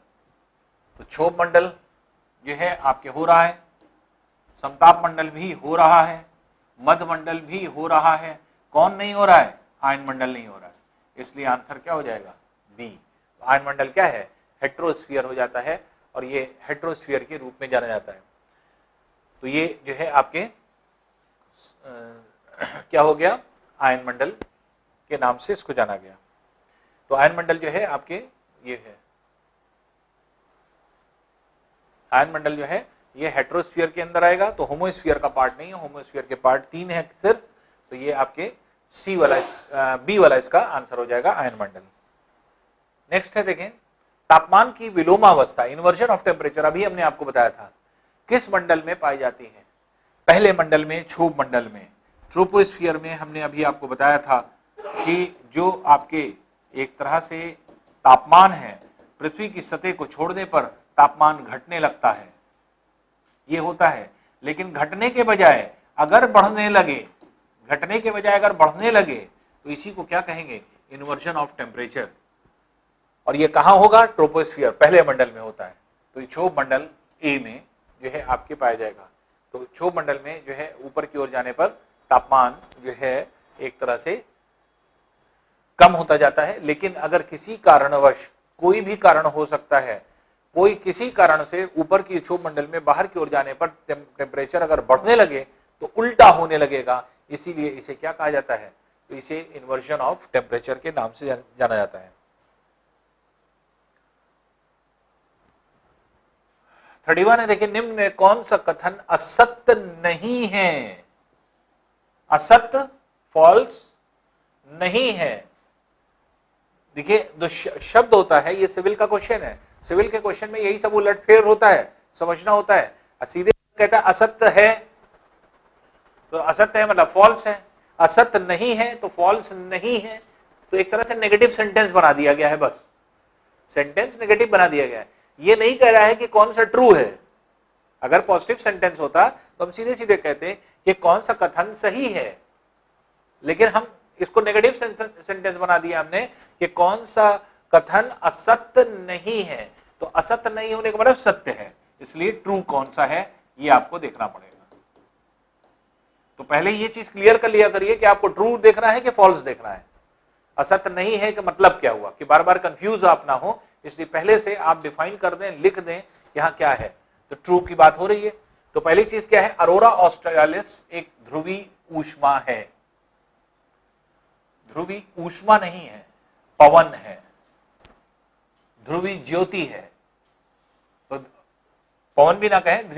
तो क्षोभ मंडल जो है आपके हो रहा है, समताप मंडल भी हो रहा है, मध्यमंडल भी हो रहा है। कौन नहीं हो रहा है, आयन मंडल नहीं हो रहा है। इसलिए आंसर क्या हो जाएगा, बी। आयन मंडल क्या है, हेट्रोस्फीयर हो जाता है और ये हेट्रोस्फीयर के रूप में जाना जाता है। तो ये जो है आपके क्या हो गया, आयन मंडल के नाम से इसको जाना गया। तो आयन मंडल जो है आपके ये है, आयन मंडल जो है ये हेट्रोस्फीयर के अंदर आएगा। तो होमोस्फीयर का पार्ट नहीं है, होमोस्फीयर के पार्ट 3 है सिर्फ। तो ये आपके सी वाला, बी वाला इसका आंसर हो जाएगा, आयन मंडल। नेक्स्ट है देखें, तापमान की विलोमावस्था, इन्वर्जन ऑफ टेम्परेचर, अभी हमने आपको बताया था किस मंडल में पाई जाती है, पहले मंडल में, क्षोभ मंडल में। ट्रोपोस्फीयर में हमने अभी आपको बताया था कि जो आपके एक तरह से तापमान है, पृथ्वी की सतह को छोड़ने पर तापमान घटने लगता है, ये होता है। लेकिन घटने के बजाय अगर बढ़ने लगे, घटने के बजाय अगर बढ़ने लगे तो इसी को क्या कहेंगे, इन्वर्जन ऑफ टेम्परेचर। और ये कहां होगा, ट्रोपोस्फीयर, पहले मंडल में होता है। तो क्षोभ मंडल ए में जो है आपके पाया जाएगा। तो क्षोभ मंडल में जो है ऊपर की ओर जाने पर तापमान जो है एक तरह से कम होता जाता है। लेकिन अगर किसी कारणवश, कोई भी कारण हो सकता है, कोई किसी कारण से ऊपर की क्षोभ मंडल में बाहर की ओर जाने पर टेम्परेचर अगर बढ़ने लगे तो उल्टा होने लगेगा, इसीलिए इसे क्या कहा जाता है, तो इसे इन्वर्जन ऑफ टेम्परेचर के नाम से जाना जाता है। 31 है, देखिए, निम्न में कौन सा कथन असत्य नहीं है, असत्य, फॉल्स नहीं है। देखिए, जो शब्द होता है, ये सिविल का क्वेश्चन है, सिविल के क्वेश्चन में यही सब उलटफेर होता है, समझना होता है। सीधे कहता है असत्य है तो असत्य है मतलब फॉल्स है, असत्य नहीं है तो फॉल्स नहीं है। तो एक तरह से नेगेटिव सेंटेंस बना दिया गया है, बस सेंटेंस नेगेटिव बना दिया गया है। ये नहीं कह रहा है कि कौन सा ट्रू है। अगर पॉजिटिव सेंटेंस होता तो हम सीधे सीधे कहते कि कौन सा कथन सही है, लेकिन हम इसको नेगेटिव सेंटेंस बना दिया हमने कि कौन सा कथन असत्य नहीं है। तो असत्य नहीं होने का मतलब सत्य है, इसलिए ट्रू कौन सा है ये आपको देखना पड़ेगा। तो पहले ये चीज क्लियर कर लिया करिए कि आपको ट्रू देखना है कि फॉल्स देखना है। असत्य नहीं है कि मतलब क्या हुआ, कि बार बार कंफ्यूज आप ना हो, इसलिए पहले से आप डिफाइन कर दें, लिख दें यहां क्या है। तो ट्रू की बात हो रही है। तो पहली चीज क्या है, अरोरा ऑस्ट्रेलिस एक ध्रुवी ऊष्मा है। ध्रुवी ऊष्मा नहीं है, पवन है, ध्रुवी ज्योति है। तो पवन भी ना कहें,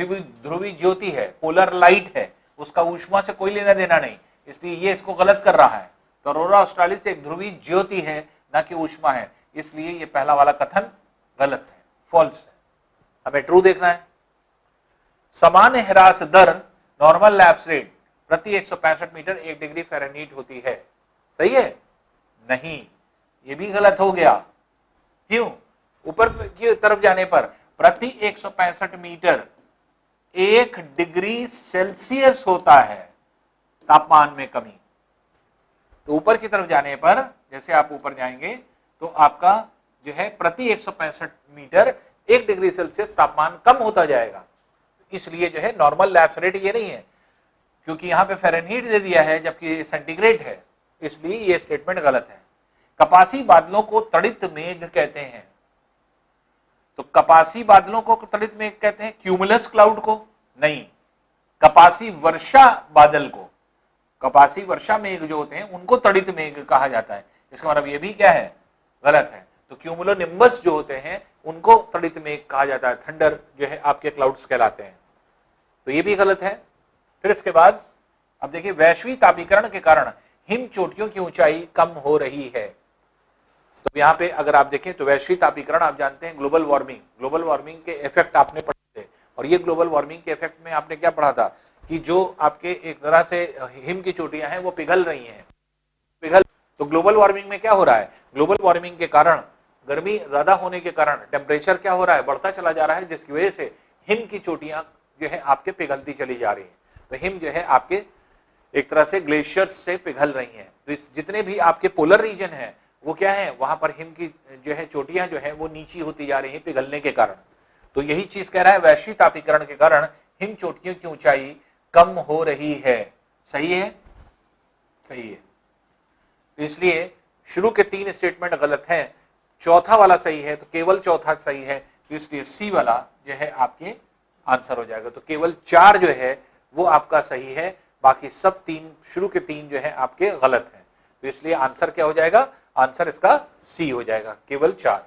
ध्रुवी ज्योति है, पोलर लाइट है, उसका ऊष्मा से कोई लेना देना नहीं, इसलिए ये इसको गलत कर रहा है। तो अरोरा ऑस्ट्रेलिस एक ध्रुवी ज्योति है, ना कि ऊष्मा है, इसलिए ये पहला वाला कथन गलत है, फॉल्स है। हमें ट्रू देखना है। सामान्य ह्रास दर, नॉर्मल लैप्स रेट प्रति 165 मीटर 1 डिग्री फ़ारेनहीट होती है, सही है? नहीं, ये भी गलत हो गया। क्यों? ऊपर की तरफ जाने पर प्रति 165 मीटर 1 डिग्री सेल्सियस होता है तापमान में कमी। तो ऊपर की तरफ जाने पर, जैसे आप ऊपर जाएंगे तो आपका जो है प्रति 165 मीटर 1 डिग्री सेल्सियस तापमान कम होता जाएगा। इसलिए जो है नॉर्मल लैप्स रेट ये नहीं है, क्योंकि यहां पे फ़ारेनहीट दे दिया है जबकि सेंटीग्रेड है, इसलिए ये स्टेटमेंट गलत है। कपासी बादलों को तड़ित मेघ कहते हैं। तो कपासी बादलों को तड़ित मेघ कहते हैं, क्यूमुलस क्लाउड को नहीं। कपासी वर्षा बादल को, कपासी वर्षा मेघ जो होते हैं उनको तड़ित मेघ कहा जाता है। इसका मतलब ये भी क्या है, गलत है। तो क्यूमुलोनिम्बस जो होते हैं उनको तड़ित मेघ कहा जाता है, थंडर जो है आपके क्लाउड्स कहलाते हैं, तो ये भी गलत है। फिर इसके बाद अब देखिए, वैश्विक तापीकरण के कारण हिम चोटियों की ऊंचाई कम हो रही है। तो यहाँ पे अगर आप देखें तो वैश्विक तापीकरण, आप जानते हैं ग्लोबल वार्मिंग के इफेक्ट आपने पढ़े थे, और ये ग्लोबल वार्मिंग के इफेक्ट में आपने क्या पढ़ा था कि जो आपके एक तरह से हिम की चोटियां हैं वो पिघल रही हैं, तो ग्लोबल वार्मिंग में क्या हो रहा है, ग्लोबल वार्मिंग के कारण गर्मी ज्यादा होने के कारण टेम्परेचर क्या हो रहा है, बढ़ता चला जा रहा है, जिसकी वजह से हिम की चोटियां जो है आपके पिघलती चली जा रही है। तो हिम जो है आपके एक तरह से ग्लेशियर्स से पिघल रही हैं। तो जितने भी आपके पोलर रीजन है वो क्या है, वहां पर हिम की जो है चोटियां जो है वो नीची होती जा रही है पिघलने के कारण। तो यही चीज कह रहा है, वैश्विक तापीकरण के कारण हिम चोटियों की ऊंचाई कम हो रही है। सही है, सही है। तो इसलिए शुरू के 3 स्टेटमेंट गलत हैं, चौथा वाला सही है, तो केवल चौथा सही है, तो इसलिए सी वाला जो है आपके आंसर हो जाएगा। तो केवल 4 जो है वो आपका सही है, बाकी सब 3 शुरू के 3 जो है आपके गलत हैं। तो इसलिए आंसर क्या हो जाएगा, आंसर इसका सी हो जाएगा, केवल 4।